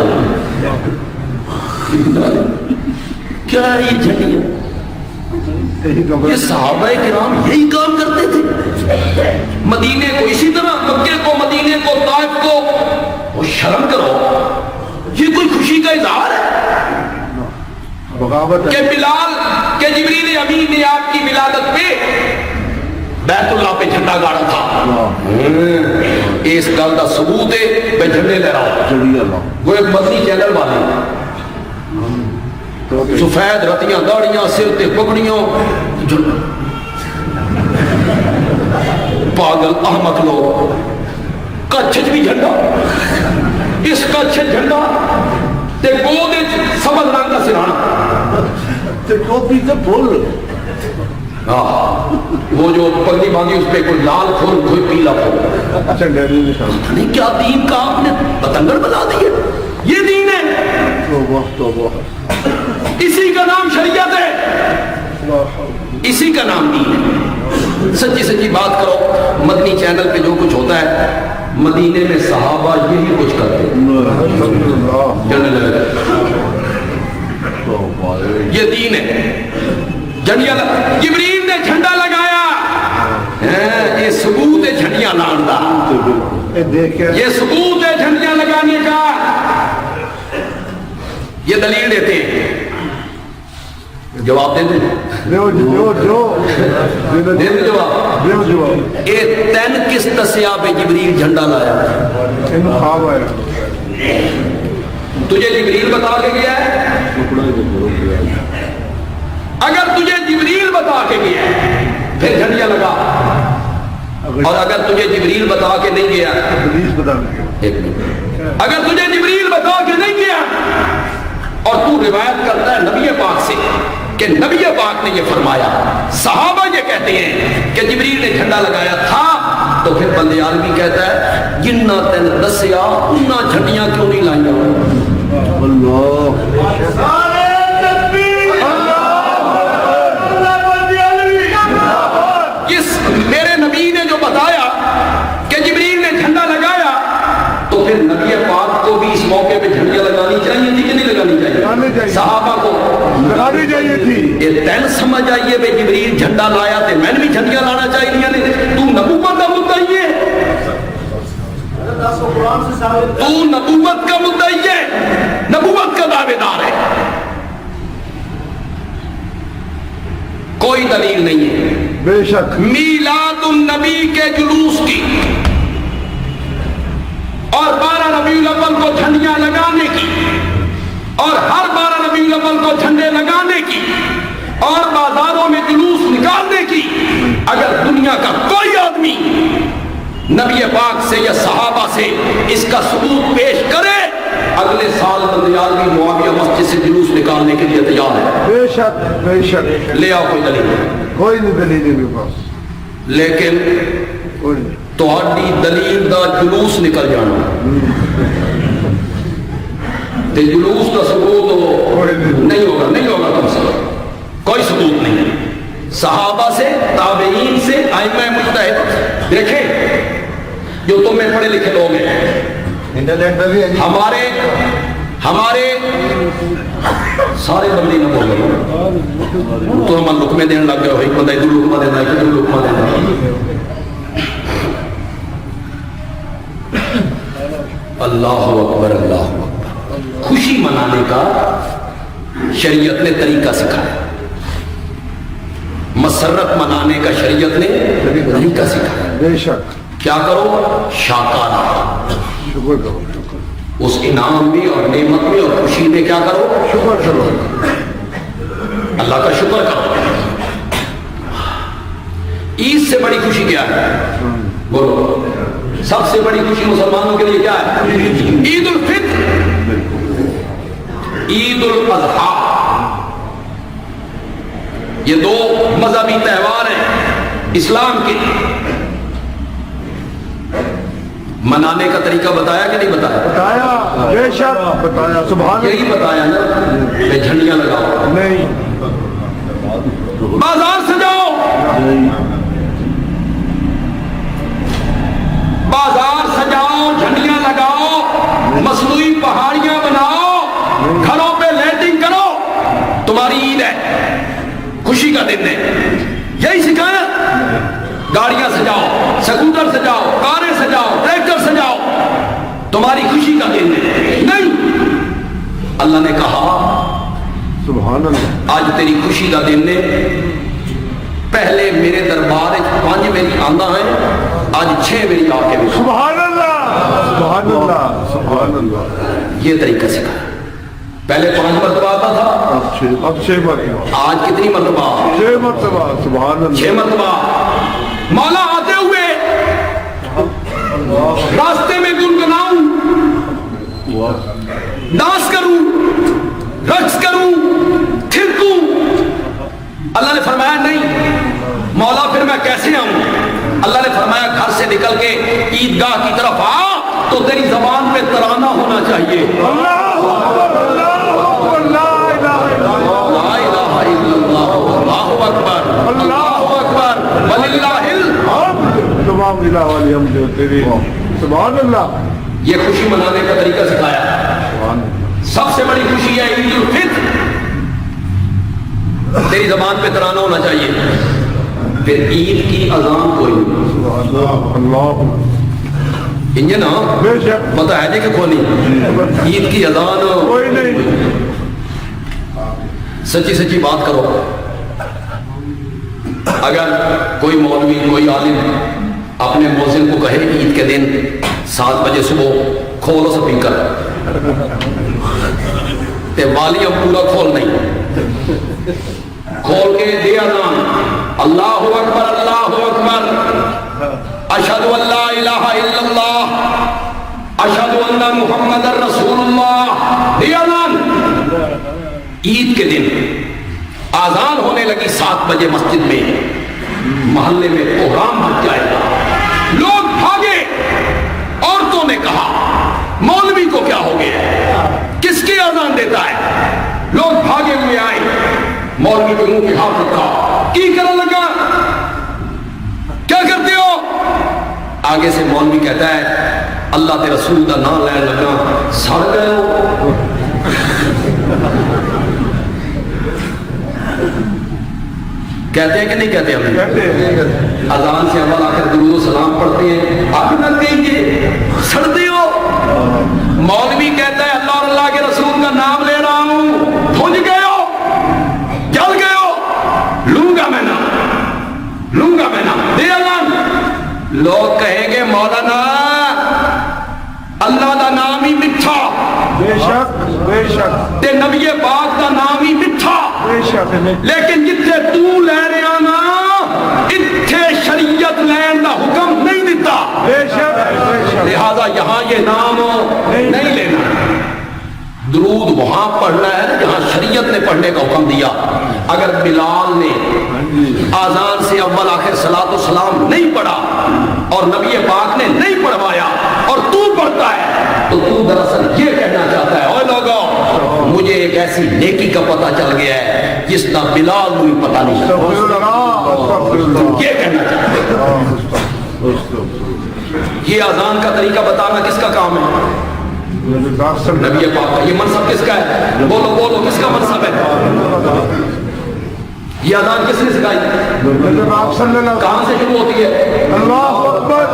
S1: کیا ہے یہ جھنڈیاں؟ یہ صحابہ کرام یہی کام کرتے تھے، مدینے کو اسی طرح، مکے کو، مدینے کو، طائف کو۔ وہ شرم کرو، یہ کوئی خوشی کا اظہار ہے
S2: بغاوت
S1: کہ بلال کہ جبریل امین نے آپ کی ولادت پہ بیت اللہ پہ جھنڈا گاڑا تھا؟ اس گل کا ثبوت ہے میں جھنڈے لے رہا ہوں۔ وہ ایک مدنی چینل والے سفید رتیاں داڑیاں سر تے پگڑیاں، پاگل احمق لوگ، کچھ بھی جھنڈا، اس کچھ جھنڈا تے گود سبز رنگ کا سرانا
S2: تے ٹوپی تے پھول،
S1: وہ جو پگڑی باندھی اس پہ کوئی لال پھول کوئی پیلا پھول،
S2: اچھا ڈیری نشان،
S1: نہیں کیا دین کا آپ نے پتنگڑ بنا دی ہے؟ یہ دین ہے،
S2: توبہ
S1: اسی کا نام شریعت ہے، اسی کا نام دین ہے۔ سچی سچی بات کرو، مدنی چینل پہ جو کچھ ہوتا ہے مدینے میں صحابہ یہی کچھ کرتے یہ دین ہے۔ جبریل نے جھنڈا لگایا، یہ ثبوت ہے جھنڈیاں لان دا، یہ ثبوت ہے جھنڈیاں لگانے کا، یہ دلیل دیتے ہیں۔ جواب دے دیں، جواب اے تین کس دسیا پہ جبریل جھنڈا لایا؟ تجھے جبریل بتا کے گیا ہے؟ اگر تجھے جبریل بتا کے گیا ہے پھر جھنڈیاں لگا، اور اگر تجھے جبریل بتا کے نہیں گیا، ایک منٹ، اگر تجھے جبریل بتا کے نہیں گیا اور تو روایت کرتا ہے نبی پاک سے کہ نبی پاک نے یہ فرمایا، صحابہ یہ کہتے ہیں کہ جبریل نے جھنڈا لگایا تھا، تو پھر بندے عالمی کہتا ہے جنہ تین دسیا انہاں جھنڈیاں کیوں نہیں لائیاں؟ اس میرے نبی نے جو بتایا کہ جبریل نے جھنڈا لگایا، تو پھر نبی پاک کو بھی اس موقع پہ جھنڈیاں لگانی چاہیے تھی کہ نہیں لگانی چاہیے؟ صحابہ کو
S2: لگانی چاہیے تھی۔
S1: یہ تین سمجھ آئیے بے جبریل جھنڈا لایا تے میں نے بھی جھنڈیاں لانا چاہیے، تو نبوت کا مدعی ہے، تو نبوت کا مدعی ہے، نبوت کا دعوے دار ہے، کوئی دلیل نہیں ہے۔
S2: بے شک
S1: میلاد النبی کے جلوس کی اور 12 ربیع الاول کو جھنڈیاں لگانے کی اور ہر 12 ربیع الاول کو جھنڈے لگانے کی اور بازاروں میں جلوس نکالنے کی اگر دنیا کا کوئی آدمی نبی پاک سے یا صحابہ سے اس کا ثبوت پیش کرے، اگلے سال بندیالوی معاویہ مسجد سے جلوس نکالنے کے لیے تیار ہے۔
S2: بے شک بے شک،
S1: لے آؤ کوئی دلیل،
S2: کوئی نہیں دلیل میرے پاس،
S1: لیکن
S2: کوئی نہیں۔
S1: تہاڈی دلیل دا جلوس نکل جانا تے جلوس کا ثبوت نہیں ہوگا تم سے، کوئی ثبوت نہیں۔ صحابہ سے، تابعین سے، ائمہ مجتہد، دیکھیں جو تم میں پڑھے لکھے لوگ ہیں،
S2: انٹرنیٹ پہ بھی ہے،
S1: ہمارے سارے بندے نہ بول رہے تو ہم لقمے دینے لگ گئے، ایک بندہ ادھر لقمہ دینا، ایک ادھر لقمہ دینا۔ اللہ اکبر، اللہ اکبر۔ خوشی منانے کا شریعت نے طریقہ سکھایا، مسرت منانے کا شریعت نے طریقہ سکھایا۔
S2: بے شک،
S1: کیا کرو؟ شاکارہ،
S2: شکر کرو، شکر،
S1: اس انعام میں اور نعمت میں اور خوشی میں کیا کرو؟
S2: شکر کرو،
S1: اللہ کا شکر کرو۔ عید سے بڑی خوشی کیا ہے؟ بولو، سب سے بڑی خوشی مسلمانوں کے لیے کیا ہے؟ عید الفطر، عید الاضحیٰ، یہ دو مذہبی تہوار ہیں اسلام کے، منانے کا طریقہ بتایا کہ نہیں بتایا؟
S2: بتایا، بے شک بتایا، سبحان
S1: یہی بتایا نا کہ جھنڈیاں لگاؤ،
S2: نہیں،
S1: بازار سجاؤ، بازار سجاؤ، جھنڈیاں لگاؤ، مصنوعی پہاڑیاں بناؤ، گھروں پہ لائٹنگ کرو، تمہاری عید ہے، خوشی کا دن ہے، یہی سکھایا؟ گاڑیاں سجاؤ، سکوٹر سجاؤ، کاریں سجاؤ، ٹریکٹر سجاؤ، تمہاری خوشی کا دن ہے؟ نہیں، اللہ نے کہا
S2: سبحان اللہ،
S1: آج تیری خوشی کا دن ہے، پہلے میرے دربار 5 میری آندہ ہیں، آج 6 میری آ کے بھی
S2: سبحان اللہ، سبحان اللہ، سبحان اللہ،
S1: یہ طریقہ سکھایا۔ پہلے 5 مرتبہ آتا تھا،
S2: اب 6 مرتبہ،
S1: آج کتنی مرتبہ؟
S2: 6 مرتبہ، سبحان اللہ،
S1: 6 مرتبہ۔ مولا آتے ہوئے راستے میں گنگناؤں، ڈانس کروں، رقص کروں، تھرکوں، اللہ نے فرمایا نہیں مولا پھر میں کیسے آؤں؟ اللہ نے فرمایا گھر سے نکل کے عیدگاہ کی طرف آ تو تیری زبان پہ ترانہ ہونا چاہیے،
S2: اللہ اکبر، اللہ اکبر، لا الہ الا اللہ،
S1: لا الہ الا اللہ، اللہ اکبر، اللہ اکبر، وللہ الحمد۔
S2: تمام الہ والی ہم جو تیری، سبحان اللہ،
S1: یہ خوشی منانے کا طریقہ سکھایا۔ سب سے بڑی خوشی ہے عید الفطر، تیری زبان پہ ترانہ ہونا چاہیے۔ پھر عید کی اذان کوئی
S2: اللہ،
S1: انجن نا
S2: بے شک
S1: پتہ ہے جی کہ کھولنی عید کی اذان
S2: کوئی نہیں،
S1: سچی سچی بات کرو۔ اگر کوئی مولوی کوئی عالم اپنے مؤذن کو کہے عید کے دن 7 بجے صبح کھولو سپیکر، تے والیوم پورا کھول نہیں، کھول کے دے اذان، اللہ اکبر، اللہ اکبر، اشہد ان لا الہ الا اللہ، اشہد ان محمد رسول اللہ، دے اذان۔ عید کے دن آذان ہونے لگی 7 بجے، مسجد میں محلے میں کوہرام مچ جائے گا، لوگ بھاگے۔ عورتوں نے کہا مولوی کو کیا ہو گیا، کس کی آذان دیتا ہے؟ لوگ بھاگے ہوئے آئے، مولوی کے منہ پہ ہاتھ رکھا، کی کرنے لگا، کیا کرتے ہو؟ آگے سے مولوی کہتا ہے اللہ تے رسول کا نام لین لگا، سڑ گئے ہو۔ کہتے ہیں کہ نہیں کہتے ہم؟ اذان سے اول آخر درود و سلام پڑھتے ہیں، آپ نہ کہیں سڑتے ہو۔ مولوی کہتا ہے اللہ اور اللہ کے رسول کا نام لے رہا ہوں، بھج گئے ہو، جل گئے ہو، لوں گا میں نام، لوں گا میں نام، دے اذان۔ لوگ کہیں گے مولانا اللہ دا نام ہی میٹھا،
S2: بے شک، بے شک،
S1: تے نبی پاک دا نام ہی میٹھا،
S2: بے شک،
S1: لیکن جتھے تو لے رہا نا اتھے شریعت لین دا حکم نہیں دیتا،
S2: بے شک، بے شک،
S1: لہذا یہاں یہ نام نہیں لینا۔ درود وہاں پڑھنا ہے جہاں شریعت نے پڑھنے کا حکم دیا۔ اگر بلال نے آذان سے اول آخر صلاۃ و سلام نہیں پڑھا اور نبی پاک نے نہیں پڑھوایا اور تو پڑھتا ہے تو تو دراصل یہ کہنا چاہتا ہے اوے لوگو مجھے ایک ایسی نیکی کا پتہ چل گیا ہے جس کا بلال کو بھی پتہ نہیں چلا،
S2: استغفر اللہ، استغفر اللہ،
S1: یہ کہنا چاہتا ہے۔ یہ آذان کا طریقہ بتانا کس کا کام ہے؟ نبی پاک کا۔ یہ منصب کس کا ہے؟ بولو بولو، کس کا منصب ہے؟ یہ اذان کس نے سکھائی؟
S2: آپ صلی اللہ،
S1: کہاں سے شروع ہوتی ہے؟
S2: اللہ اکبر،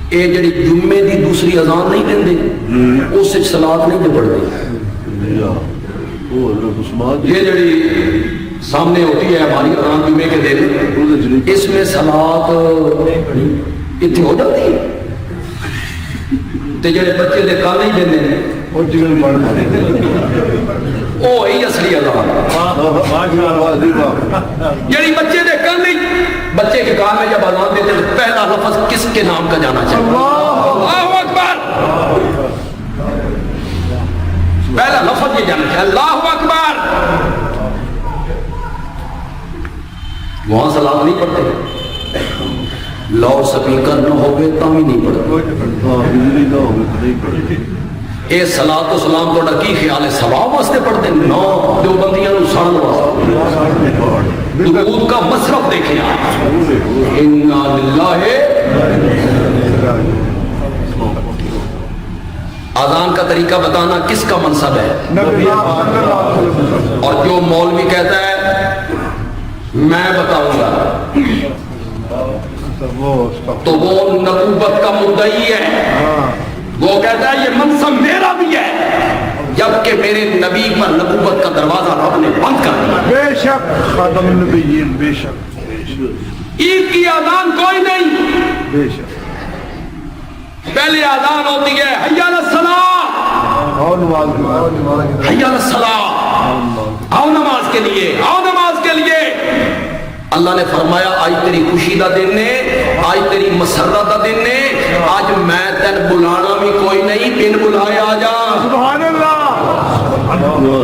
S1: اے جڑی جمعے دی دوسری اذان نہیں دیندے اس وچ صلاۃ نہیں پڑھدے، یہ جڑی سامنے ہوتی ہے ہماری اذان جمعے کے دن، اس میں صلاۃ اتنی ہو جاتی ہے، تے جڑے بچے دے کان نہیں دیندے او ہی اصلی اذان، جڑی بچے دے کان نہیں، بچے کے کان میں جب اذان دیتے تو پہلا لفظ کس کے نام کا جانا چاہیے؟ اللہ اکبر، پہلا لفظ یہ جانا چاہیے اللہ اکبر. وہاں سلام نہیں پڑھتے, لاؤڈ سپیکر نہ ہوگے تم ہی نہیں پڑھتے. اے صلاۃ و سلام تو کی خیال ہے ثواب واسطے پڑھتے نو جو بندیاں نو سڑن واسطے. درود کا مصرف دیکھیں آپ, انا للہ. اذان کا طریقہ بتانا کس کا منصب ہے؟ اور جو مولوی کہتا ہے میں بتاؤں گا تو وہ نبوت کا مدعی ہے. وہ کہتا ہے یہ منصب میرا بھی ہے, جبکہ میرے نبی پر نبوت کا دروازہ رب نے بند کر دیا.
S2: بے شک خاتم النبیین, بے شک
S1: عید کی اذان کوئی نہیں,
S2: بے شک.
S1: پہلے اذان ہوتی ہے حی علی الصلاۃ, حی علی الصلاۃ, آؤ نماز کے لیے, آؤ نماز کے لیے. اللہ نے فرمایا آج تیری خوشی دا دن نے, آج تیری مسرت دا دن نے, آج میں تین بلانا بھی کوئی نہیں, بن بلائے آ جا.
S2: سبحان اللہ,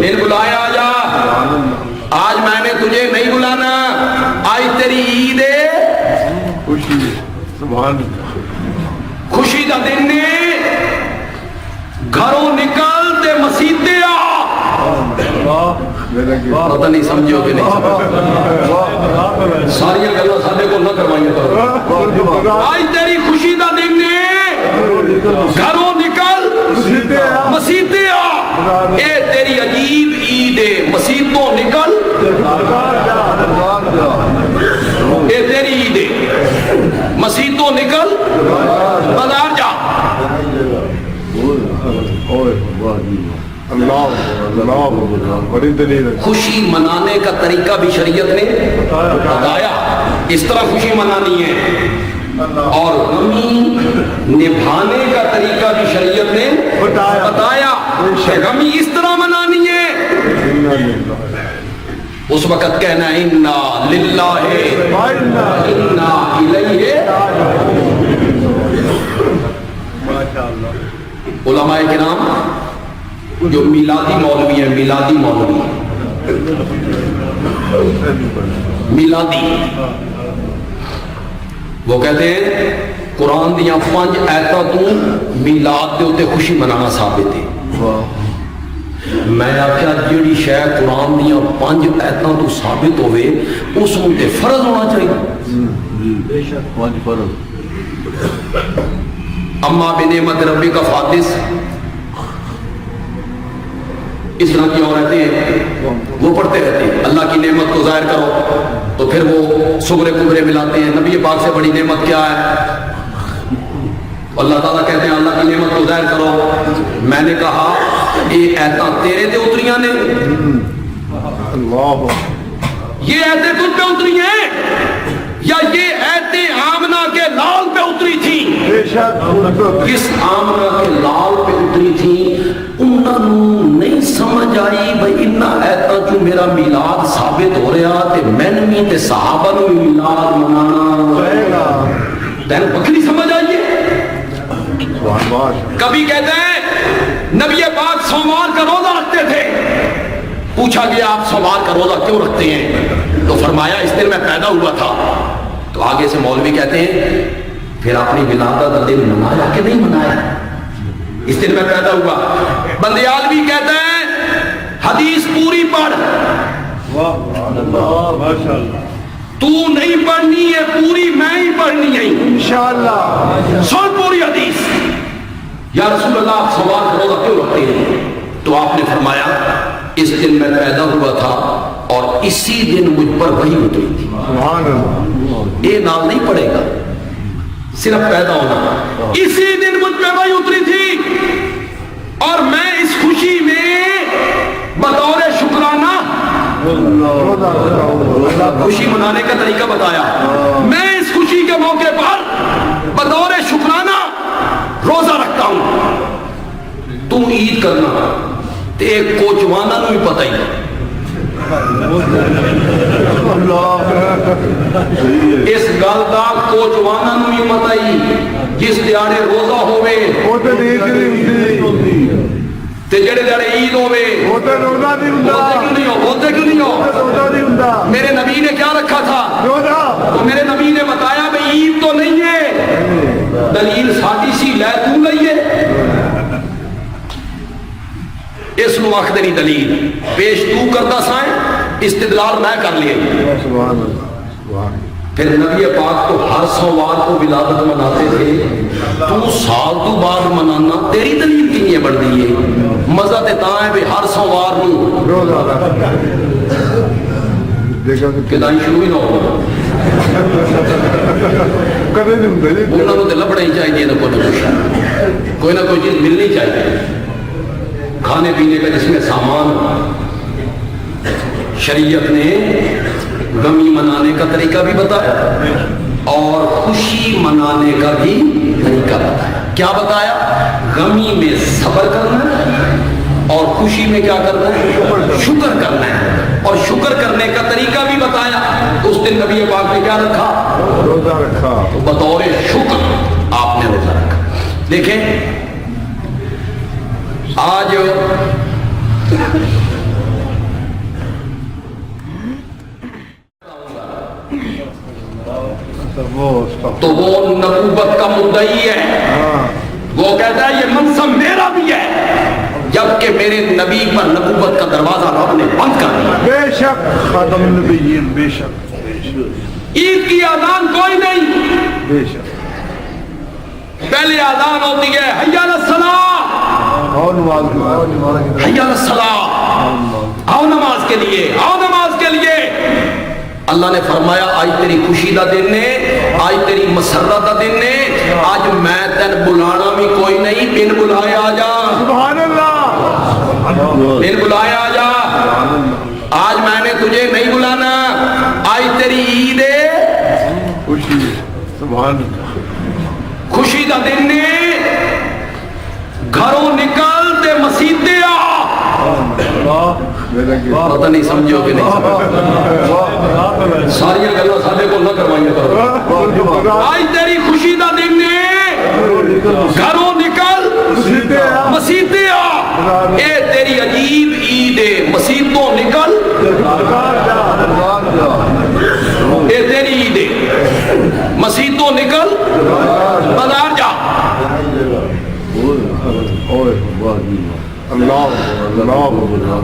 S1: بن بلائے آ جا. آج میں نے تجھے نہیں بلانا, آج تیری عید ہے,
S2: خوشی. سبحان اللہ,
S1: خوشی دا دن نے. گھروں نکل تے مسیتے آ. پتہ نہیں سمجھو کہ نہیں ساری گلوں سارے کو نہ کروائیے کرو. آج تیری خوشی دا دن نے, گھروں نکل مسیتے آ. اے تیری عجیب عید ہے, مسیتوں نکل, اے تیری عید ہے, مسیتوں نکل, بازار جا. خوشی منانے کا طریقہ بھی شریعت نے بتایا, اس طرح خوشی منانی ہے, اور غمی نبھانے کا طریقہ بھی شریعت نے بتایا کہ غمی اس طرح منانی ہے. اس وقت کہنا انا للہ انا الیہ. علماء کرام جو میلادی مولوی ہیں, میلادی مولوی, میلادی, وہ کہتے ہیں قرآن دیاں 5 آیتاں تو میلاد دے ہوتے خوشی منانا ثابت ہے. میں آخیا جیڑی شے قرآن دیاں 5 آیتاں تو ثابت ہوئے اس تے فرض ہونا چاہیے. اما بنعمت ربی کا فحدث, اس طرح کی عورتیں ہیں وہ پڑھتے رہتے ہیں اللہ کی نعمت کو ظاہر کرو, تو پھر وہ سغرے کبرے ملاتے ہیں. نبی پاک سے بڑی نعمت کیا ہے؟ اللہ تعالیٰ کہتے ہیں اللہ کی نعمت کو ظاہر کرو. میں نے کہا یہ ایتاں تیرے تے اتریاں نے, یہ ایتیں تجھ پہ اتری ہیں, یا یہ ایتیں آمنہ کے لال پہ اتری تھی؟ کس آمنہ کے لال پہ اتری تھی انہوں نہیں سمجھ آئی بھئی انہا ایتا جو میرا میلاد ثابت ہو رہا تے میں تے صحابہ نو میلاد منانا تین بکری سمجھ آئیے. کبھی کہتے ہیں نبی پاک سوموار کا روزہ رکھتے تھے, پوچھا گیا آپ سوموار کا روزہ کیوں رکھتے ہیں؟ تو فرمایا اس دن میں پیدا ہوا تھا. تو آگے سے مولوی کہتے ہیں پھر آپ نے ولادت کا دن منایا کہ نہیں منایا؟ اس دن میں پیدا ہوا. بندیال بھی کہتے ہیں حدیث پوری پڑھ, تو نہیں پڑھنی ہے پوری, میں ہی پڑھنی ہے انشاءاللہ. سن پوری حدیث. یا رسول اللہ آپ سوال کا روزہ کیوں رکھتے ہیں؟ تو آپ نے فرمایا اس دن میں پیدا ہوا تھا اور اسی دن مجھ پر وحی اتری تھی. یہ نام نہیں پڑے گا, صرف پیدا ہونا. اسی دن مجھ پہ وحی اتری تھی اور میں اس خوشی میں بطور شکرانہ, خوشی منانے کا طریقہ بتایا, میں اس خوشی کے موقع پر بطور شکرانہ روزہ رکھتا ہوں. تم عید کرنا تے ایک کوچوانا نو بھی پتہ ہی اس گل دا کوچوانا نو بھی پتہ ہی, جس دیاڑے روزہ ہوئے تے جڑے جڑے عید ہوے
S2: ਉਹਦੇ ਰੋਜ਼ਾ ਨਹੀਂ ਹੁੰਦਾ
S1: ہوتے کیوں نہیں ہو
S2: ਰੋਜ਼ਾ ਨਹੀਂ ਹੁੰਦਾ
S1: میرے نبی نے کیا رکھا تھا
S2: ਰੋਜ਼ਾ
S1: تو میرے نبی نے بتایا بھئی عید تو نہیں ہے دلیل ساڈی سی لے تو لئیے اس نو آخ دینی دلیل پیش تو کرتا سائیں استدلال میں کر لیے
S2: سبحان اللہ سبحان
S1: پھر نبی پاک تو ہر سوموار کو ولادت مناتے تھے تو سال تو بعد منانا تیری دلیل کی نہیں بڑھ دی ہے مزہ تے تاں ہے بھی ہر سوموار نو
S2: روزہ دیکھا
S1: کہ دائی شروع ہی نہ ہو
S2: کبھی نہیں ہوں دلیل
S1: انہوں نے لبڑا ہی چاہیے نہ کوئی نہ کوئی چیز ملنی چاہیے کھانے پینے کا جس میں سامان شریعت نے غمی منانے کا طریقہ بھی بتایا اور خوشی منانے کا بھی طریقہ بتایا کیا بتایا غمی میں صبر کرنا ہے اور خوشی میں کیا کرنا ہے شکر کرنا ہے اور شکر کرنے کا طریقہ بھی بتایا اس دن نبی پاک نے کیا رکھا
S2: روزہ رکھا
S1: تو بطور شکر آپ نے روزہ رکھا دیکھیں آج تو وہ نبوت کا مدعی ہے وہ کہتا ہے یہ منصب میرا بھی ہے جبکہ میرے نبی پر نبوت کا دروازہ رب نے بند کر دیا
S2: بے شک خاتم النبیین بے شک
S1: عید کی اذان کوئی نہیں
S2: بے شک
S1: پہلے اذان ہوتی ہے حی علی الصلاۃ
S2: اور نماز کے بعد
S1: حی علی الصلاۃ آؤ نماز کے لیے آؤ نماز کے لیے اللہ نے فرمایا آج تیری خوشی دا دن ہے آج تیری مسرت دا دن ہے آج میں تن بلانا بھی کوئی نہیں بن بلائے آ جا
S2: سبحان اللہ
S1: بن بلائے آ جا آج میں نے تجھے نہیں بلانا آج تیری عید ہے
S2: خوشی سبحان اللہ
S1: خوشی دا دن ہے گھروں نکل تے مسیتے آ پتہ نہیں سمجھو کہ نہیں سمجھو ساری گلہ سارے کو نہ کروائیے کرو آج تیری خوشی دا دن ہے گھروں نکل مسیتے آ اے تیری عجیب عید ہے مسیتوں نکل اے تیری عید ہے مسیتوں نکل بازار جا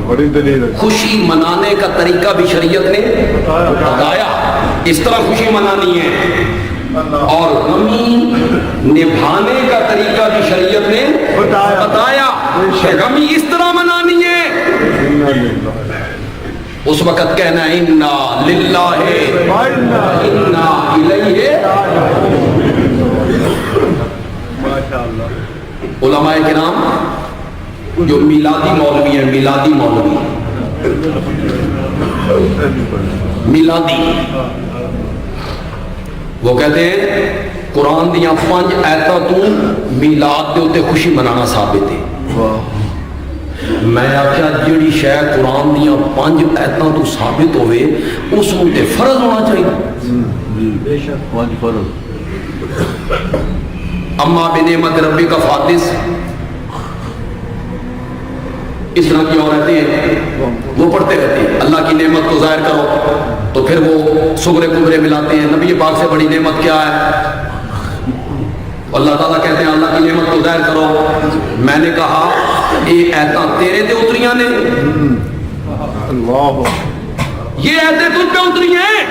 S2: بڑی دلیل ہے
S1: خوشی منانے کا طریقہ بھی شریعت نے بتایا اس طرح خوشی منانی ہے اور غمی نبھانے کا طریقہ بھی شریعت نے بتایا کہ غمی اس طرح منانی ہے اس وقت کہنا انا للہ انا الیہ علماء کرام جو میلادی مولوی ہیں میلادی مولوی میلادی وہ کہتے ہیں قرآن دیاں 5 آیتاں تو میلاد دے ہوتے خوشی منانا ثابت ہے میں آخیا جیڑی شے قرآن دیاں 5 آیتاں تو ثابت ہوئے اس تے فرض ہونا چاہیے
S2: بے شک 5 فرض
S1: اما بنعمت ربی کا فحدث اس طرح کی عورتیں ہیں وہ پڑھتے رہتے ہیں اللہ کی نعمت کو ظاہر کرو تو پھر وہ سغرے کبرے ملاتے ہیں نبی پاک سے بڑی نعمت کیا ہے اللہ تعالیٰ کہتے ہیں اللہ کی نعمت کو ظاہر کرو میں نے کہا یہ ایتاں تیرے تے اتریاں نے
S2: اللہ
S1: یہ ایتیں تجھ پہ اتری ہیں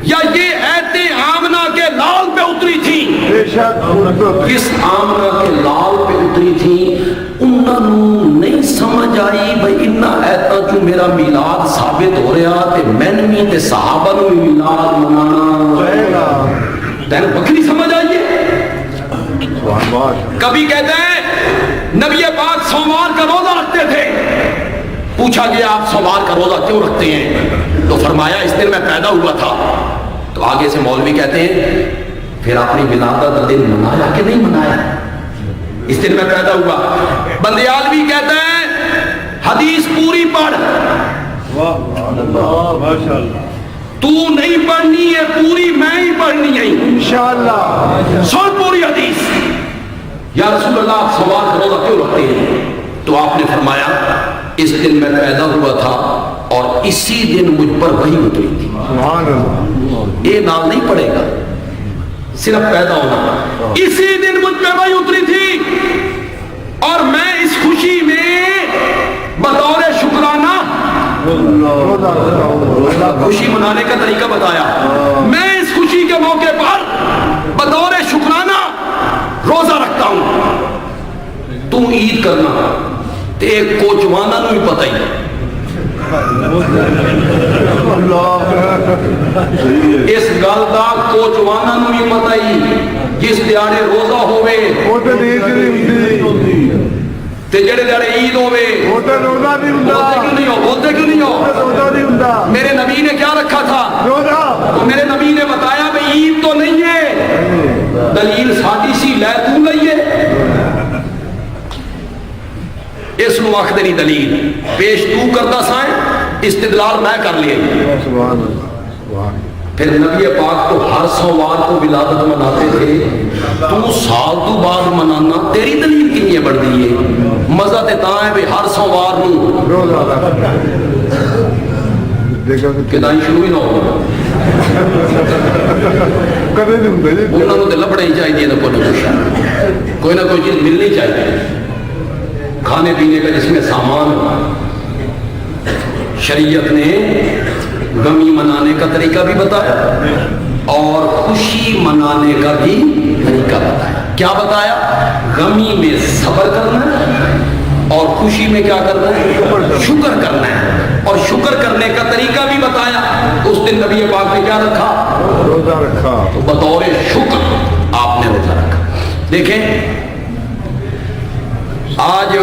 S1: یا یہ ایتیں آمنہ کے لال پہ اتری تھی
S2: بے شک
S1: کس آمنہ کے لال پہ اتری تھی انہوں نہیں سمجھ آئی بھئی انہا ایتا جو میرا میلاد ثابت ہو رہا تے میں نے تے صحابہ نو میلاد منانا تین بکری سمجھ آئیے کبھی کہتے ہیں نبی پاک سوموار کا روزہ رکھتے تھے پوچھا گیا آپ سوموار کا روزہ کیوں رکھتے ہیں تو فرمایا اس دن میں پیدا ہوا تھا تو آگے سے مولوی کہتے ہیں پھر آپ نے ولادت دن منایا کہ نہیں منایا اس دن میں پیدا ہوا بندیالوی کہتے ہیں حدیث پوری پڑھ تو نہیں پڑھنی ہے پوری میں ہی پڑھنی ہے
S2: انشاءاللہ
S1: سن پوری حدیث یا رسول اللہ آپ سوال کا روزہ کیوں رکھتے ہیں تو تو آپ نے فرمایا اس دن میں پیدا ہوا تھا اور اسی دن مجھ پر وحی اتری تھی.
S2: سبحان اللہ.
S1: یہ نام نہیں پڑے گا, صرف پیدا ہونا. اسی دن مجھ پہ وحی اتری تھی اور میں اس خوشی میں بطور شکرانہ خوشی منانے کا طریقہ بتایا. میں اس خوشی کے موقع پر بطور شکرانہ روزہ رکھتا ہوں. تم عید کرنا تے ایک کوچوانا نو ہی پتہ ہی اس گل دا کوچوانا نو ہی پتہ ہی جس دیاڑے روزہ ہوئے تے جڑے دیاڑے عید ہوئے ہوتے کیوں نہیں ہو. میرے نبی نے کیا رکھا تھا؟ تو میرے نبی نے بتایا بھئی عید تو نہیں ہے, دلیل ساڈی سی لے تو لئیے. اس نو آخ دینی دلیل پیش تو کردہ سائیں, استدلال میں کر لیا. پھر نبی پاک تو ہر سووار کو ولادت مناتے تھے, تو سال تو بعد منانا تیری دلیل کنی ہے بڑھ دیئے. مزہ تے تاں ہے بھی ہر سووار نو کدائیں شروع ہی نہ ہو انہوں نے لبڑے ہی چاہیے نا کوئی نہ کوئی چیز ملنی چاہیے. کھانے پینے کا جس میں سامان, شریعت نے غمی منانے کا طریقہ بھی بتایا اور خوشی منانے کا بھی طریقہ بتایا. کیا بتایا؟ غمی میں صبر کرنا ہے اور خوشی میں کیا کرنا ہے؟ شکر کرنا ہے. اور شکر کرنے کا طریقہ بھی بتایا. اس دن نبی پاک نے کیا رکھا؟ روزہ رکھا. تو بطور شکر آپ نے روزہ رکھا. دیکھیں آج